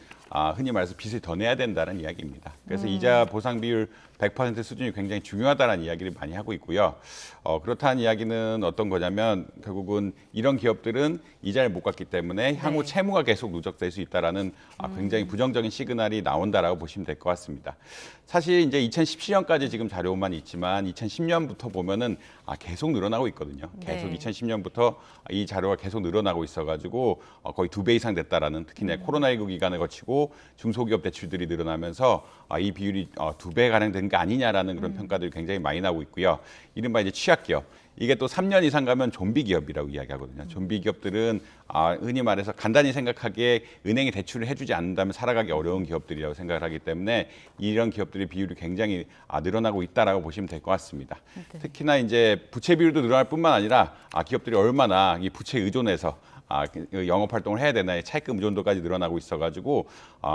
흔히 말해서 빚을 더 내야 된다는 이야기입니다. 그래서 이자 보상 비율 100% 수준이 굉장히 중요하다는 이야기를 많이 하고 있고요. 그렇다는 이야기는 어떤 거냐면 결국은 이런 기업들은 이자를 못 갚기 때문에 향후 채무가 계속 누적될 수 있다라는 굉장히 부정적인 시그널이 나온다라고 보시면 될 것 같습니다. 사실 이제 2017년까지 지금 자료만 있지만 2010년부터 보면은 계속 늘어나고 있거든요. 계속 2010년부터 이 자료가 계속 늘어나고 있어가지고 거의 2배 이상 됐다라는, 특히 코로나19 기간을 거치고 중소기업 대출들이 늘어나면서 이 비율이 2배 가량 된 게 아니냐라는 그런 평가들이 굉장히 많이 나오고 있고요. 이른바 이제 취약기업. 이게 또 3년 이상 가면 좀비 기업이라고 이야기하거든요. 좀비 기업들은 흔히 말해서 간단히 생각하기에 은행이 대출을 해주지 않는다면 살아가기 어려운 기업들이라고 생각을 하기 때문에 이런 기업들의 비율이 굉장히 늘어나고 있다라고 보시면 될 것 같습니다. 특히나 이제 부채 비율도 늘어날 뿐만 아니라 기업들이 얼마나 이 부채에 의존해서 영업 활동을 해야 되나의 차입금 의존도까지 늘어나고 있어가지고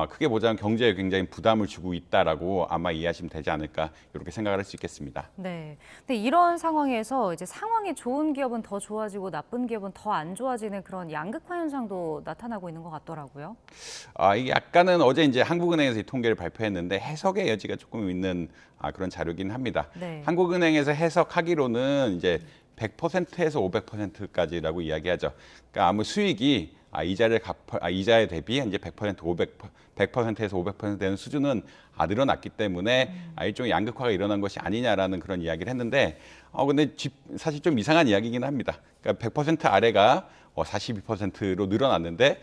크게 보자면 경제에 굉장히 부담을 주고 있다라고 아마 이해하시면 되지 않을까 이렇게 생각을 할 수 있겠습니다. 네. 근데 이런 상황에서 이제 상황이 좋은 기업은 더 좋아지고 나쁜 기업은 더 안 좋아지는 그런 양극화 현상도 나타나고 있는 것 같더라고요. 이게 약간은 어제 이제 한국은행에서 이 통계를 발표했는데 해석의 여지가 조금 있는 그런 자료긴 합니다. 네. 한국은행에서 해석하기로는 이제 100%에서 500%까지라고 이야기하죠. 그러니까 아무 수익이 이자에 대비 이제 100%에서 500% 되는 수준은 늘어났기 때문에 일종의 양극화가 일어난 것이 아니냐라는 그런 이야기를 했는데 근데 사실 좀 이상한 이야기이긴 합니다. 그러니까 100% 아래가 42%로 늘어났는데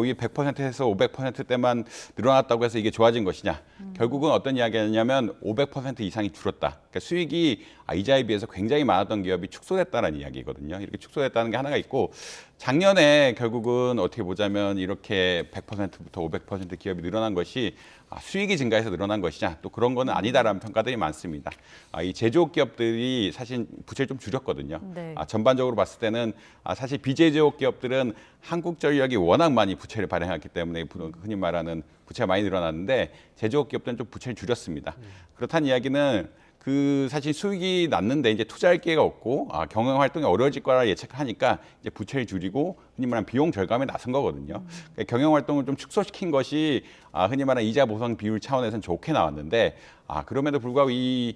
이게 100%에서 500%대만 늘어났다고 해서 이게 좋아진 것이냐? 결국은 어떤 이야기냐면 500% 이상이 줄었다. 그러니까 수익이 이자에 비해서 굉장히 많았던 기업이 축소됐다는 이야기거든요. 이렇게 축소됐다는 게 하나가 있고 작년에 결국은 어떻게 보자면 이렇게 100%부터 500% 기업이 늘어난 것이 수익이 증가해서 늘어난 것이냐? 또 그런 거는 아니다라는 평가들이 많습니다. 이 제조업 기업들이 사실 부채를 좀 줄였거든요. 네. 전반적으로 봤을 때는 사실 비제조업 기업들은 한국전력이 워낙 많이 부채를 발행했기 때문에 흔히 말하는 부채가 많이 늘어났는데 제조업 기업들은 좀 부채를 줄였습니다. 그렇다는 이야기는 사실 수익이 났는데 이제 투자할 기회가 없고 경영 활동이 어려워질 거라 예측하니까 이제 부채를 줄이고 흔히 말하는 비용 절감에 나선 거거든요. 그러니까 경영 활동을 좀 축소시킨 것이 흔히 말하는 이자 보상 비율 차원에서는 좋게 나왔는데 그럼에도 불구하고 이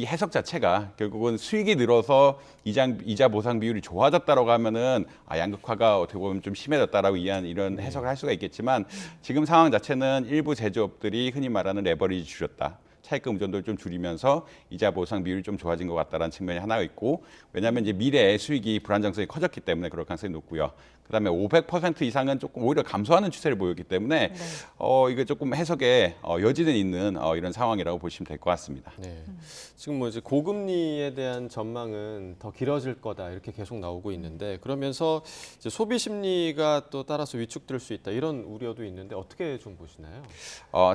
해석 자체가 결국은 수익이 늘어서 이자 보상 비율이 좋아졌다라고 하면은 양극화가 어떻게 보면 좀 심해졌다라고 이런 해석을 할 수가 있겠지만 지금 상황 자체는 일부 제조업들이 흔히 말하는 레버리지 줄였다. 차입금 의존도를 좀 줄이면서 이자 보상 비율이 좀 좋아진 것 같다라는 측면이 하나 있고 왜냐하면 이제 미래의 수익이 불안정성이 커졌기 때문에 그럴 가능성이 높고요. 그다음에 500% 이상은 조금 오히려 감소하는 추세를 보였기 때문에 이게 조금 해석에 여지는 있는 이런 상황이라고 보시면 될 것 같습니다. 네. 지금 이제 고금리에 대한 전망은 더 길어질 거다 이렇게 계속 나오고 있는데 그러면서 이제 소비 심리가 또 따라서 위축될 수 있다 이런 우려도 있는데 어떻게 좀 보시나요?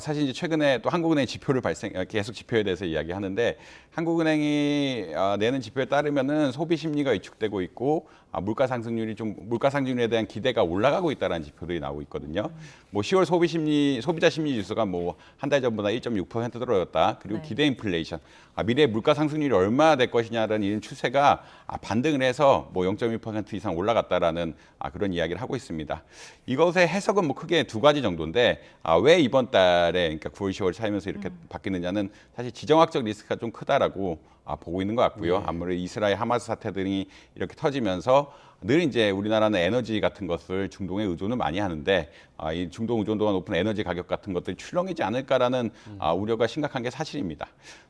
사실 이제 최근에 또 한국은행 지표를 계속 지표에 대해서 이야기하는데 한국은행이 내는 지표에 따르면은 소비 심리가 위축되고 있고 물가 상승률에 대한 기대가 올라가고 있다는 지표들이 나오고 있거든요. 10월 소비자 심리 지수가 한 달 전보다 1.6% 떨어졌다. 그리고 기대 인플레이션, 미래 물가 상승률이 얼마나 될 것이냐라는 이런 추세가 반등을 해서 0.1% 이상 올라갔다라는 그런 이야기를 하고 있습니다. 이것의 해석은 크게 두 가지 정도인데 왜 이번 달에 그러니까 9월, 10월 차이면서 이렇게 바뀌느냐는 사실 지정학적 리스크가 좀 크다라고 보고 있는 것 같고요. 아무래도 이스라엘 하마스 사태들이 이렇게 터지면서 늘 이제 우리나라는 에너지 같은 것을 중동에 의존을 많이 하는데 이 중동 의존도가 높은 에너지 가격 같은 것들이 출렁이지 않을까라는 우려가 심각한 게 사실입니다.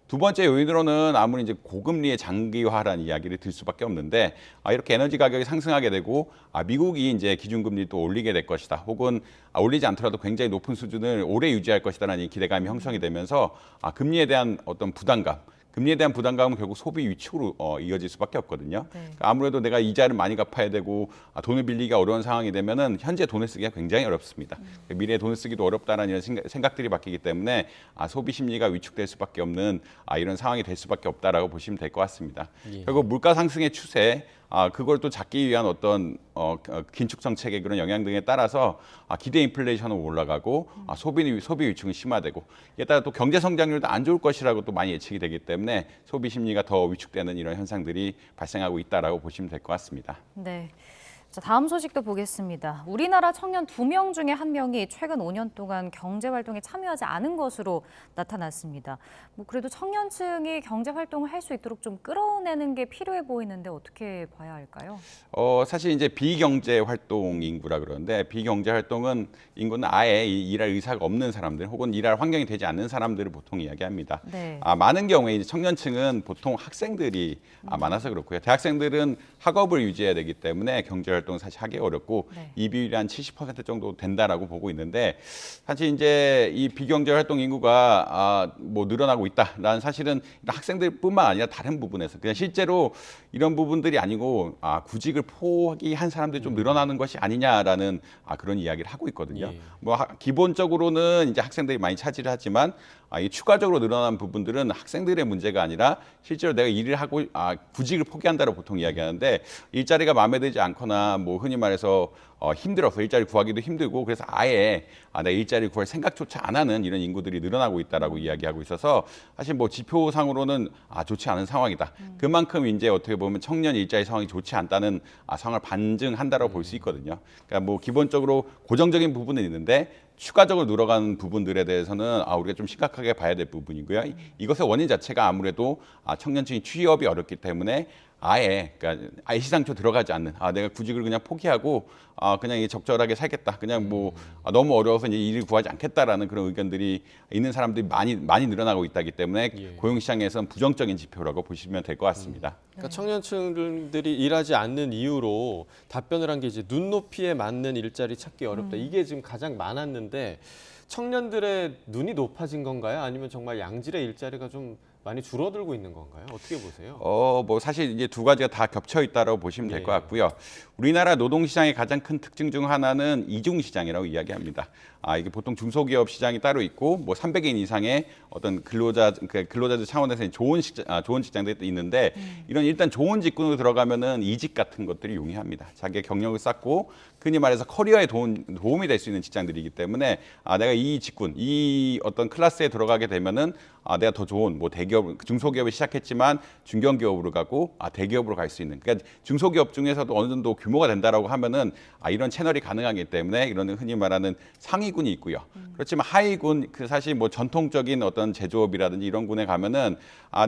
두 번째 요인으로는 아무리 이제 고금리의 장기화라는 이야기를 들 수밖에 없는데 이렇게 에너지 가격이 상승하게 되고 미국이 이제 기준금리를 또 올리게 될 것이다. 혹은 올리지 않더라도 굉장히 높은 수준을 오래 유지할 것이다라는 기대감이 형성이 되면서 금리에 대한 어떤 부담감, 금리에 대한 부담감은 결국 소비 위축으로 이어질 수밖에 없거든요. 그러니까 아무래도 내가 이자를 많이 갚아야 되고 돈을 빌리기가 어려운 상황이 되면은 현재 돈을 쓰기가 굉장히 어렵습니다. 미래에 돈을 쓰기도 어렵다는 이런 생각들이 바뀌기 때문에 소비 심리가 위축될 수밖에 없는 이런 상황이 될 수밖에 없다라고 보시면 될 것 같습니다. 결국 물가 상승의 추세, 그걸 또 잡기 위한 어떤 긴축 정책의 그런 영향 등에 따라서 기대 인플레이션은 올라가고 소비 위축은 심화되고 이에 따라 또 경제 성장률도 안 좋을 것이라고 또 많이 예측이 되기 때문에 소비 심리가 더 위축되는 이런 현상들이 발생하고 있다라고 보시면 될 것 같습니다. 네. 자, 다음 소식도 보겠습니다. 우리나라 청년 2명 중에 1명이 최근 5년 동안 경제활동에 참여하지 않은 것으로 나타났습니다. 그래도 청년층이 경제활동을 할 수 있도록 좀 끌어내는 게 필요해 보이는데 어떻게 봐야 할까요? 사실 이제 비경제활동 인구라 그러는데 비경제활동은 인구는 아예 일할 의사가 없는 사람들 혹은 일할 환경이 되지 않는 사람들을 보통 이야기합니다. 네. 많은 경우에 이제 청년층은 보통 학생들이 많아서 그렇고요. 대학생들은 학업을 유지해야 되기 때문에 경제활동은 사실 하기 어렵고 이 비율이 한 70% 정도 된다라고 보고 있는데 사실 이제 이 비경제활동 인구가 늘어나고 있다라는 사실은 학생들뿐만 아니라 다른 부분에서 그냥 실제로 이런 부분들이 아니고 구직을 포기한 사람들이 좀 늘어나는 것이 아니냐라는 그런 이야기를 하고 있거든요. 기본적으로는 이제 학생들이 많이 차지를 하지만 이 추가적으로 늘어난 부분들은 학생들의 문제가 아니라 실제로 내가 일을 하고 구직을 포기한다고 보통 이야기하는데 일자리가 마음에 들지 않거나 흔히 말해서 힘들어서 일자리 구하기도 힘들고 그래서 아예 내가 일자리 구할 생각조차 안 하는 이런 인구들이 늘어나고 있다라고 이야기하고 있어서 사실 지표상으로는 좋지 않은 상황이다. 그만큼 이제 어떻게 보면 청년 일자리 상황이 좋지 않다는 상황을 반증한다라고 볼 수 있거든요. 그러니까 기본적으로 고정적인 부분은 있는데 추가적으로 늘어가는 부분들에 대해서는 우리가 좀 심각하게 봐야 될 부분이고요. 이것의 원인 자체가 아무래도 청년층이 취업이 어렵기 때문에 아예 시장초 들어가지 않는 내가 구직을 그냥 포기하고 그냥 이 적절하게 살겠다. 그냥 뭐 너무 어려워서 이제 일을 구하지 않겠다라는 그런 의견들이 있는 사람들이 많이 늘어나고 있다기 때문에 고용 시장에서는 부정적인 지표라고 보시면 될 것 같습니다. 그러니까 청년층들이 일하지 않는 이유로 답변을 한 게 이제 눈높이에 맞는 일자리 찾기 어렵다. 이게 지금 가장 많았는데 청년들의 눈이 높아진 건가요? 아니면 정말 양질의 일자리가 좀 많이 줄어들고 있는 건가요? 어떻게 보세요? 뭐 사실 이제 두 가지가 다 겹쳐 있다고 보시면 될 것 같고요. 우리나라 노동시장의 가장 큰 특징 중 하나는 이중시장이라고 이야기합니다. 이게 보통 중소기업 시장이 따로 있고 뭐 300인 이상의 어떤 근로자들 차원에서 좋은 직장들이 있는데 이런 일단 좋은 직군으로 들어가면은 이직 같은 것들이 용이합니다. 자기의 경력을 쌓고 흔히 말해서 커리어에 도움이 될 수 있는 직장들이기 때문에 내가 이 직군, 이 어떤 클래스에 들어가게 되면은 내가 더 좋은 뭐 대기업, 중소기업을 시작했지만 중견기업으로 가고 대기업으로 갈 수 있는. 그러니까 중소기업 중에서도 어느 정도 규모가 된다라고 하면은 이런 채널이 가능하기 때문에 이런 흔히 말하는 상위군이 있고요. 그렇지만 하위군, 사실 뭐 전통적인 어떤 제조업이라든지 이런 군에 가면은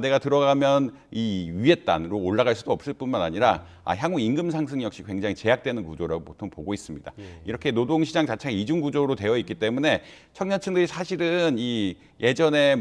내가 들어가면 이 위에 단으로 올라갈 수도 없을 뿐만 아니라 향후 임금 상승 역시 굉장히 제약되는 구조라고 보통 보고 있습니다. 이렇게 노동시장 자체가 이중 구조로 되어 있기 때문에 청년층들이 사실은 예전에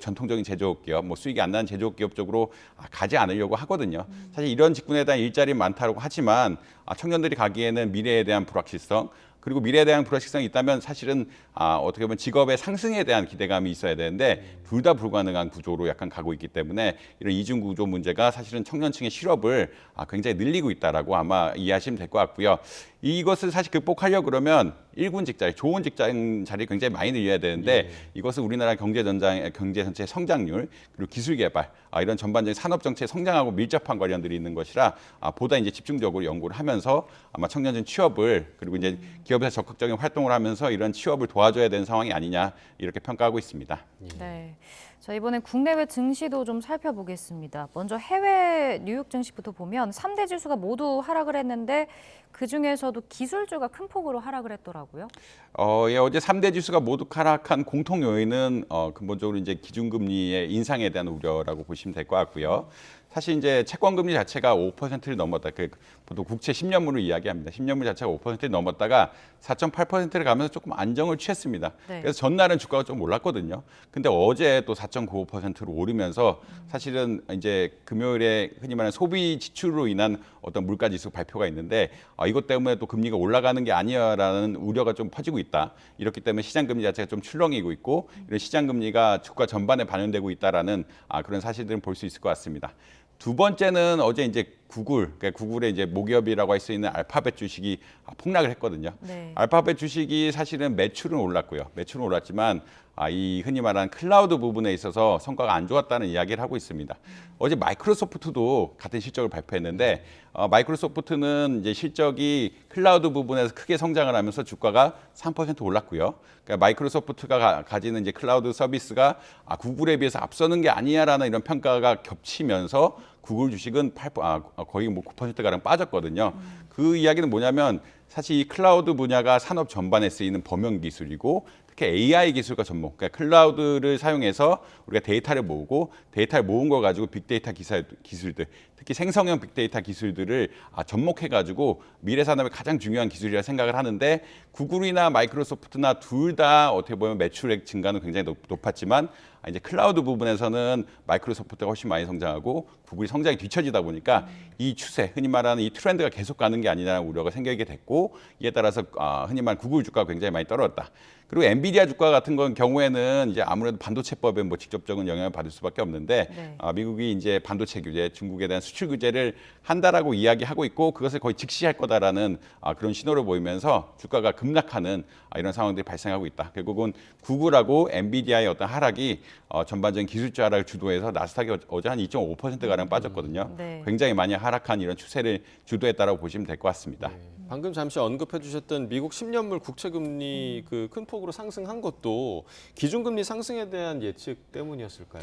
전통적인 제조업 기업, 뭐 수익이 안 나는 제조업 기업 쪽으로 가지 않으려고 하거든요. 사실 이런 직군에 대한 일자리 많다고 하지만 청년들이 가기에는 미래에 대한 불확실성, 그리고 미래에 대한 불확실성이 있다면 사실은 어떻게 보면 직업의 상승에 대한 기대감이 있어야 되는데 둘 다 불가능한 구조로 약간 가고 있기 때문에 이런 이중 구조 문제가 사실은 청년층의 실업을 굉장히 늘리고 있다라고 아마 이해하시면 될 것 같고요. 이것을 사실 극복하려고 그러면 일군 직자리, 좋은 직장 자리 굉장히 많이 늘려야 되는데 이것은 우리나라 경제 전체의 성장률 그리고 기술 개발 이런 전반적인 산업 정책의 성장하고 밀접한 관련들이 있는 것이라 보다 이제 집중적으로 연구를 하면서 아마 청년층 취업을 그리고 이제 기업에서 적극적인 활동을 하면서 이런 취업을 도와줘야 되는 상황이 아니냐 이렇게 평가하고 있습니다. 네. 자, 이번엔 국내외 증시도 좀 살펴보겠습니다. 먼저 해외 뉴욕 증시부터 보면 3대 지수가 모두 하락을 했는데 그중에서도 기술주가 큰 폭으로 하락을 했더라고요. 어제 3대 지수가 모두 하락한 공통 요인은 근본적으로 이제 기준금리의 인상에 대한 우려라고 보시면 될 것 같고요. 사실 이제 채권금리 자체가 5%를 넘었다. 보통 국채 10년물을 이야기합니다. 10년물 자체가 5%를 넘었다가 4.8%를 가면서 조금 안정을 취했습니다. 그래서 전날은 주가가 좀 올랐거든요. 근데 어제 또 4.95%로 오르면서 사실은 이제 금요일에 흔히 말하는 소비 지출로 인한 어떤 물가지수 발표가 있는데 이것 때문에 또 금리가 올라가는 게 아니야라는 우려가 좀 퍼지고 있다. 이렇기 때문에 시장금리 자체가 좀 출렁이고 있고 이런 시장금리가 주가 전반에 반영되고 있다라는 그런 사실들은 볼 수 있을 것 같습니다. 두 번째는 어제 이제 구글의 이제 모기업이라고 할 수 있는 알파벳 주식이 폭락을 했거든요. 알파벳 주식이 사실은 매출은 올랐고요. 매출은 올랐지만 이 흔히 말하는 클라우드 부분에 있어서 성과가 안 좋았다는 이야기를 하고 있습니다. 어제 마이크로소프트도 같은 실적을 발표했는데 마이크로소프트는 이제 실적이 클라우드 부분에서 크게 성장을 하면서 주가가 3% 올랐고요. 그러니까 마이크로소프트가 가지는 이제 클라우드 서비스가 구글에 비해서 앞서는 게 아니야라는 이런 평가가 겹치면서 구글 주식은 거의 뭐 9%가량 빠졌거든요. 그 이야기는 뭐냐면 사실 이 클라우드 분야가 산업 전반에 쓰이는 범용 기술이고 특히 AI 기술과 전문, 그러니까 클라우드를 사용해서 우리가 데이터를 모으고 데이터를 모은 거 가지고 빅데이터 기술들, 특히 생성형 빅데이터 기술들을 접목해가지고 미래 산업의 가장 중요한 기술이라 생각을 하는데 구글이나 마이크로소프트나 둘 다 어떻게 보면 매출액 증가는 굉장히 높았지만 이제 클라우드 부분에서는 마이크로소프트가 훨씬 많이 성장하고 구글이 성장이 뒤처지다 보니까 이 추세, 흔히 말하는 이 트렌드가 계속 가는 게 아니냐는 우려가 생기게 됐고 이에 따라서 흔히 말하는 구글 주가가 굉장히 많이 떨어졌다. 그리고 엔비디아 주가 같은 경우에는 이제 아무래도 반도체법에 뭐 직접적인 영향을 받을 수밖에 없는데 미국이 이제 반도체 규제, 중국에 대한 수출 규제를 한다라고 이야기하고 있고 그것을 거의 직시할 거다라는 그런 신호를 보이면서 주가가 급락하는 이런 상황들이 발생하고 있다. 결국은 구글하고 엔비디아의 어떤 하락이 전반적인 기술주 하락을 주도해서 나스닥이 어제 한 2.5%가량 빠졌거든요. 굉장히 많이 하락한 이런 추세를 주도했다라고 보시면 될 것 같습니다. 방금 잠시 언급해 주셨던 미국 10년물 국채금리 큰 폭으로 상승한 것도 기준금리 상승에 대한 예측 때문이었을까요?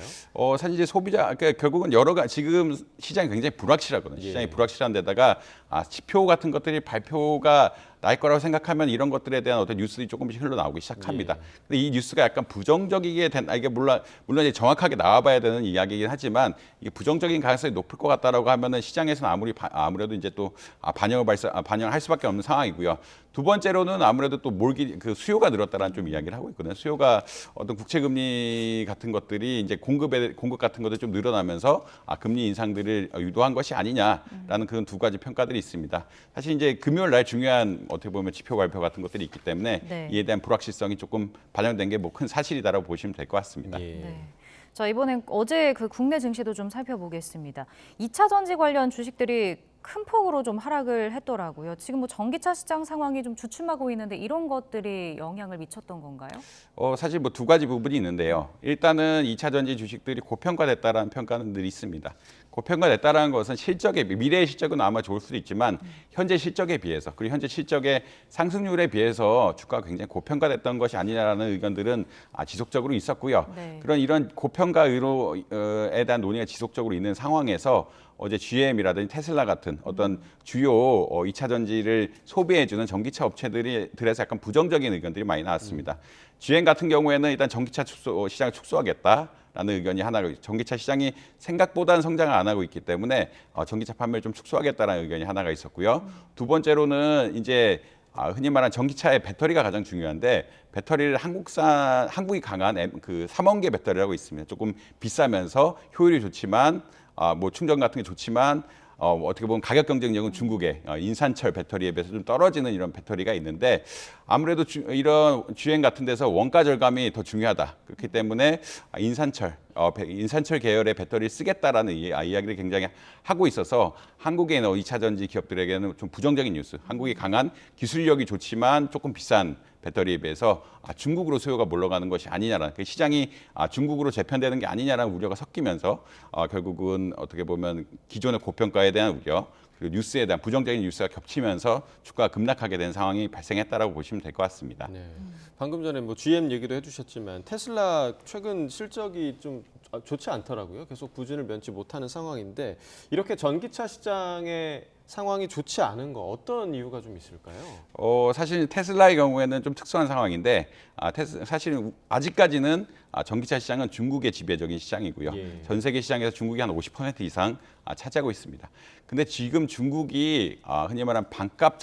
사실 이제 소비자, 그러니까 결국은 지금 시장이 굉장히 불확실하거든요. 시장이 불확실한 데다가 지표 같은 것들이 발표가 날 거라고 생각하면 이런 것들에 대한 어떤 뉴스들이 조금씩 흘러나오기 시작합니다. 근데 이 뉴스가 약간 부정적이게 된, 이게 물론 이제 정확하게 나와봐야 되는 이야기이긴 하지만 이게 부정적인 가능성이 높을 것 같다라고 하면은 시장에서는 아무래도 이제 또 반영할 수밖에 없는 상황이고요. 두 번째로는 아무래도 또 그 수요가 늘었다라는 좀 이야기를 하고 있거든요. 수요가 어떤 국채금리 같은 것들이 이제 공급 같은 것들이 좀 늘어나면서 금리 인상들을 유도한 것이 아니냐라는 그런 두 가지 평가들이 있습니다. 사실 이제 금요일 날 중요한 어떻게 보면 지표 발표 같은 것들이 있기 때문에 네. 이에 대한 불확실성이 조금 반영된 게 뭐 큰 사실이다라고 보시면 될 것 같습니다. 네. 자, 이번엔 어제 그 국내 증시도 좀 살펴보겠습니다. 2차 전지 관련 주식들이 큰 폭으로 좀 하락을 했더라고요. 지금 뭐 전기차 시장 상황이 좀 주춤하고 있는데 이런 것들이 영향을 미쳤던 건가요? 사실 뭐 두 가지 부분이 있는데요. 일단은 2차 전지 주식들이 고평가됐다라는 평가는 늘 있습니다. 고평가됐다라는 것은 미래의 실적은 아마 좋을 수도 있지만 현재 실적에 비해서 그리고 현재 실적의 상승률에 비해서 주가가 굉장히 고평가됐던 것이 아니냐라는 의견들은 지속적으로 있었고요. 네. 이런 고평가에 대한 논의가 지속적으로 있는 상황에서 어제 GM이라든지 테슬라 같은 어떤 주요 2차 전지를 소비해주는 전기차 업체들에서 약간 부정적인 의견들이 많이 나왔습니다. GM 같은 경우에는 일단 전기차 시장을 축소하겠다라는 의견이 하나고, 전기차 시장이 생각보다는 성장을 안 하고 있기 때문에 전기차 판매를 좀 축소하겠다라는 의견이 하나가 있었고요. 두 번째로는 이제 흔히 말하는 전기차의 배터리가 가장 중요한데 배터리를 한국이 강한 그 3원계 배터리라고 있습니다. 조금 비싸면서 효율이 좋지만 뭐 충전 같은 게 좋지만 어떻게 보면 가격 경쟁력은 중국의 인산철 배터리에 비해서 좀 떨어지는 이런 배터리가 있는데 아무래도 이런 GM 같은 데서 원가 절감이 더 중요하다. 그렇기 때문에 인산철 계열의 배터리를 쓰겠다라는 이야기를 굉장히 하고 있어서 한국의 2차 전지 기업들에게는 좀 부정적인 뉴스. 한국이 강한 기술력이 좋지만 조금 비싼 배터리에 비해서 중국으로 수요가 몰려가는 것이 아니냐라는, 그 시장이 중국으로 재편되는 게 아니냐라는 우려가 섞이면서 결국은 어떻게 보면 기존의 고평가에 대한 우려, 그리고 뉴스에 대한 부정적인 뉴스가 겹치면서 주가가 급락하게 된 상황이 발생했다라고 보시면 될 것 같습니다. 네. 방금 전에 뭐 GM 얘기도 해주셨지만 테슬라 최근 실적이 좀 좋지 않더라고요. 계속 부진을 면치 못하는 상황인데 이렇게 전기차 시장의 상황이 좋지 않은 거 어떤 이유가 좀 있을까요? 사실 테슬라의 경우에는 좀 특수한 상황인데 사실 아직까지는 전기차 시장은 중국의 지배적인 시장이고요. 전 세계 시장에서 중국이 한 50% 이상 차지하고 있습니다. 근데 지금 중국이 흔히 말하는 반값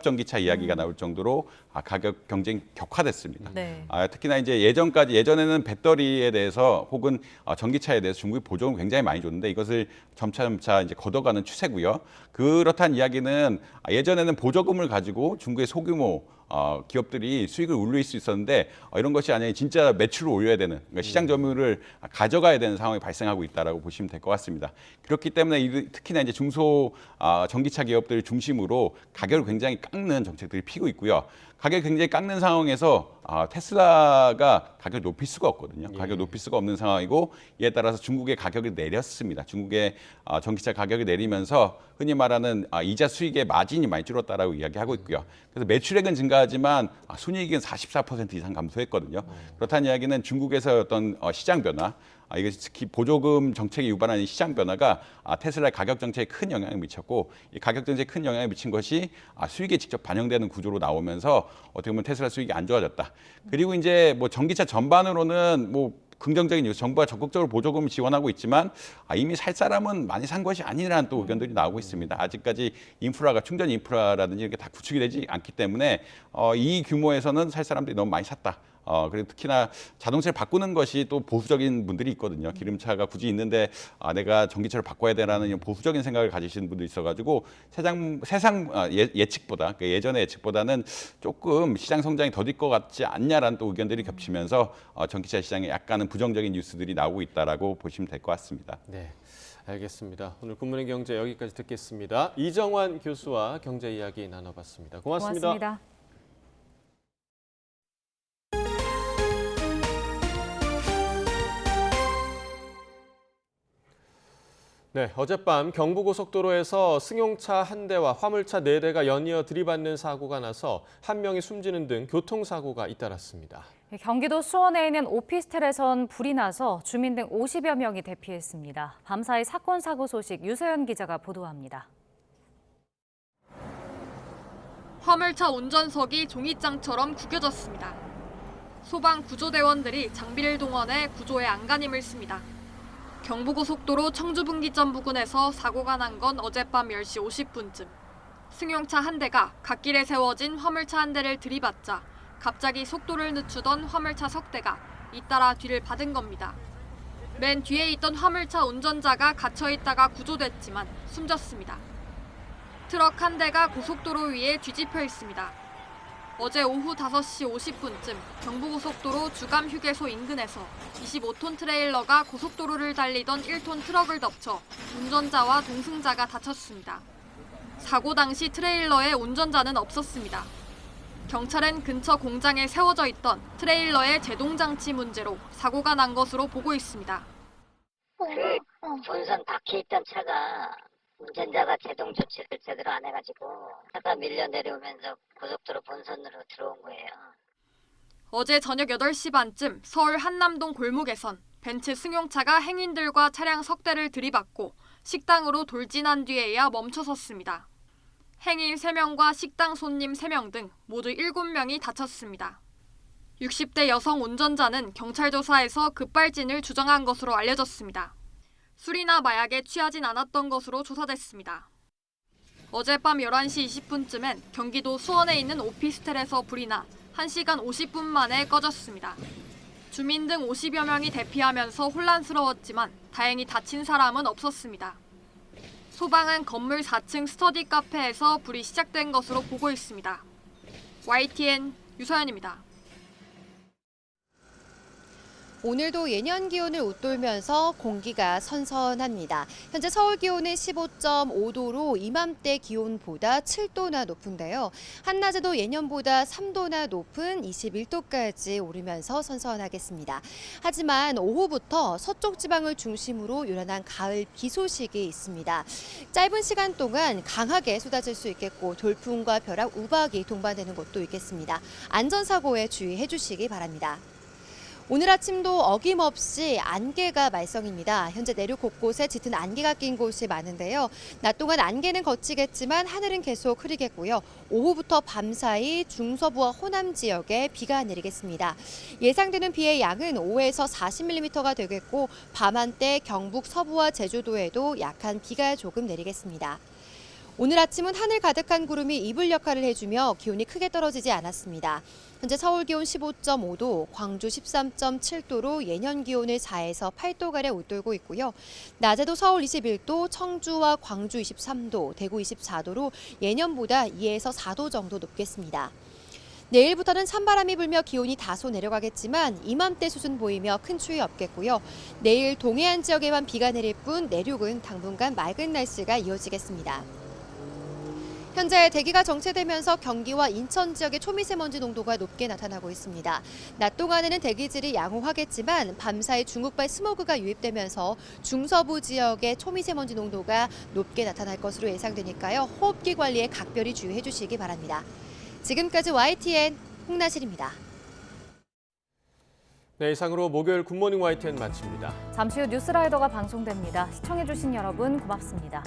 전기차 이야기가 나올 정도로 가격 경쟁이 격화됐습니다. 네. 특히나 이제 예전에는 배터리에 대해서 혹은 전기차에 대해서 중국이 보조금 굉장히 많이 줬는데 이것을 점차 이제 걷어가는 추세고요. 그렇다는 이야기는 예전에는 보조금을 가지고 중국의 소규모 기업들이 수익을 올릴 수 있었는데 이런 것이 아니라 진짜 매출을 올려야 되는, 그러니까 시장 점유율을 가져가야 되는 상황이 발생하고 있다라고 보시면 될 것 같습니다. 그렇기 때문에 특히나 이제 중소 전기차 기업들 중심으로 가격을 굉장히 깎는 정책들이 피고 있고요. 가격을 굉장히 깎는 상황에서 테슬라가 가격을 높일 수가 없거든요. 가격을 높일 수가 없는 상황이고 이에 따라서 중국의 가격을 내렸습니다. 중국의 전기차 가격을 내리면서 흔히 말하는 이자 수익의 마진이 많이 줄었다라고 이야기하고 있고요. 그래서 매출액은 증가하지만 순이익은 44% 이상 감소했거든요. 그렇다는 이야기는 중국에서 어떤 시장 변화, 이게 특히 보조금 정책이 유발하는 시장 변화가 테슬라의 가격 정책에 큰 영향을 미쳤고 이 가격 정책에 큰 영향을 미친 것이 수익에 직접 반영되는 구조로 나오면서 어떻게 보면 테슬라 수익이 안 좋아졌다. 그리고 이제 뭐 전기차 전반으로는 뭐 긍정적인 뉴스, 정부가 적극적으로 보조금을 지원하고 있지만 이미 살 사람은 많이 산 것이 아니라는 또 의견들이 나오고 있습니다. 아직까지 충전 인프라라든지 이렇게 다 구축이 되지 않기 때문에 이 규모에서는 살 사람들이 너무 많이 샀다. 그리고 특히나 자동차를 바꾸는 것이 또 보수적인 분들이 있거든요. 기름차가 굳이 있는데 내가 전기차를 바꿔야 되라는 보수적인 생각을 가지시는 분도 있어가지고 예측보다, 예전의 예측보다는 조금 시장 성장이 더딜 것 같지 않냐라는 또 의견들이 겹치면서 전기차 시장에 약간은 부정적인 뉴스들이 나오고 있다라고 보시면 될 것 같습니다. 네, 알겠습니다. 오늘 굿모닝 경제 여기까지 듣겠습니다. 이정환 교수와 경제 이야기 나눠봤습니다. 고맙습니다. 네, 어젯밤 경부고속도로에서 승용차 한 대와 화물차 4대가 연이어 들이받는 사고가 나서 한 명이 숨지는 등 교통사고가 잇따랐습니다. 경기도 수원에 있는 오피스텔에선 불이 나서 주민 등 50여 명이 대피했습니다. 밤사이 사건 사고 소식 유서연 기자가 보도합니다. 화물차 운전석이 종이장처럼 구겨졌습니다. 소방 구조대원들이 장비를 동원해 구조에 안간힘을 씁니다. 경부고속도로 청주분기점 부근에서 사고가 난 건 어젯밤 10시 50분쯤. 승용차 한 대가 갓길에 세워진 화물차 한 대를 들이받자 갑자기 속도를 늦추던 화물차 석 대가 잇따라 뒤를 받은 겁니다. 맨 뒤에 있던 화물차 운전자가 갇혀있다가 구조됐지만 숨졌습니다. 트럭 한 대가 고속도로 위에 뒤집혀 있습니다. 어제 오후 5시 50분쯤 경부고속도로 주감휴게소 인근에서 25톤 트레일러가 고속도로를 달리던 1톤 트럭을 덮쳐 운전자와 동승자가 다쳤습니다. 사고 당시 트레일러의 운전자는 없었습니다. 경찰은 근처 공장에 세워져 있던 트레일러의 제동장치 문제로 사고가 난 것으로 보고 있습니다. 본선 박혀 있던 차가 운전자가 제동 조치를 제대로 안 해가지고 차가 밀려 내려오면서 고속도로 본선으로 들어온 거예요. 어제 저녁 8시 반쯤 서울 한남동 골목에선 벤츠 승용차가 행인들과 차량 석 대를 들이받고 식당으로 돌진한 뒤에야 멈춰섰습니다. 행인 3명과 식당 손님 3명 등 모두 7명이 다쳤습니다. 60대 여성 운전자는 경찰 조사에서 급발진을 주장한 것으로 알려졌습니다. 술이나 마약에 취하진 않았던 것으로 조사됐습니다. 어젯밤 11시 20분쯤엔 경기도 수원에 있는 오피스텔에서 불이 나 1시간 50분 만에 꺼졌습니다. 주민 등 50여 명이 대피하면서 혼란스러웠지만 다행히 다친 사람은 없었습니다. 소방은 건물 4층 스터디 카페에서 불이 시작된 것으로 보고 있습니다. YTN 유서연입니다. 오늘도 예년 기온을 웃돌면서 공기가 선선합니다. 현재 서울 기온은 15.5도로 이맘때 기온보다 7도나 높은데요. 한낮에도 예년보다 3도나 높은 21도까지 오르면서 선선하겠습니다. 하지만 오후부터 서쪽 지방을 중심으로 요란한 가을 비 소식이 있습니다. 짧은 시간 동안 강하게 쏟아질 수 있겠고 돌풍과 벼락, 우박이 동반되는 곳도 있겠습니다. 안전사고에 주의해 주시기 바랍니다. 오늘 아침도 어김없이 안개가 말썽입니다. 현재 내륙 곳곳에 짙은 안개가 낀 곳이 많은데요. 낮 동안 안개는 걷히겠지만 하늘은 계속 흐리겠고요. 오후부터 밤 사이 중서부와 호남 지역에 비가 내리겠습니다. 예상되는 비의 양은 5에서 40mm가 되겠고 밤 한때 경북 서부와 제주도에도 약한 비가 조금 내리겠습니다. 오늘 아침은 하늘 가득한 구름이 이불 역할을 해주며 기온이 크게 떨어지지 않았습니다. 현재 서울 기온 15.5도, 광주 13.7도로 예년 기온을 4에서 8도가량 웃돌고 있고요. 낮에도 서울 21도, 청주와 광주 23도, 대구 24도로 예년보다 2에서 4도 정도 높겠습니다. 내일부터는 찬바람이 불며 기온이 다소 내려가겠지만 이맘때 수준 보이며 큰 추위 없겠고요. 내일 동해안 지역에만 비가 내릴 뿐 내륙은 당분간 맑은 날씨가 이어지겠습니다. 현재 대기가 정체되면서 경기와 인천 지역의 초미세먼지 농도가 높게 나타나고 있습니다. 낮 동안에는 대기질이 양호하겠지만 밤사이 중국발 스모그가 유입되면서 중서부 지역의 초미세먼지 농도가 높게 나타날 것으로 예상되니까요. 호흡기 관리에 각별히 주의해 주시기 바랍니다. 지금까지 YTN 홍나실입니다. 네, 이상으로 목요일 굿모닝 YTN 마칩니다. 잠시 후 뉴스라이더가 방송됩니다. 시청해 주신 여러분 고맙습니다.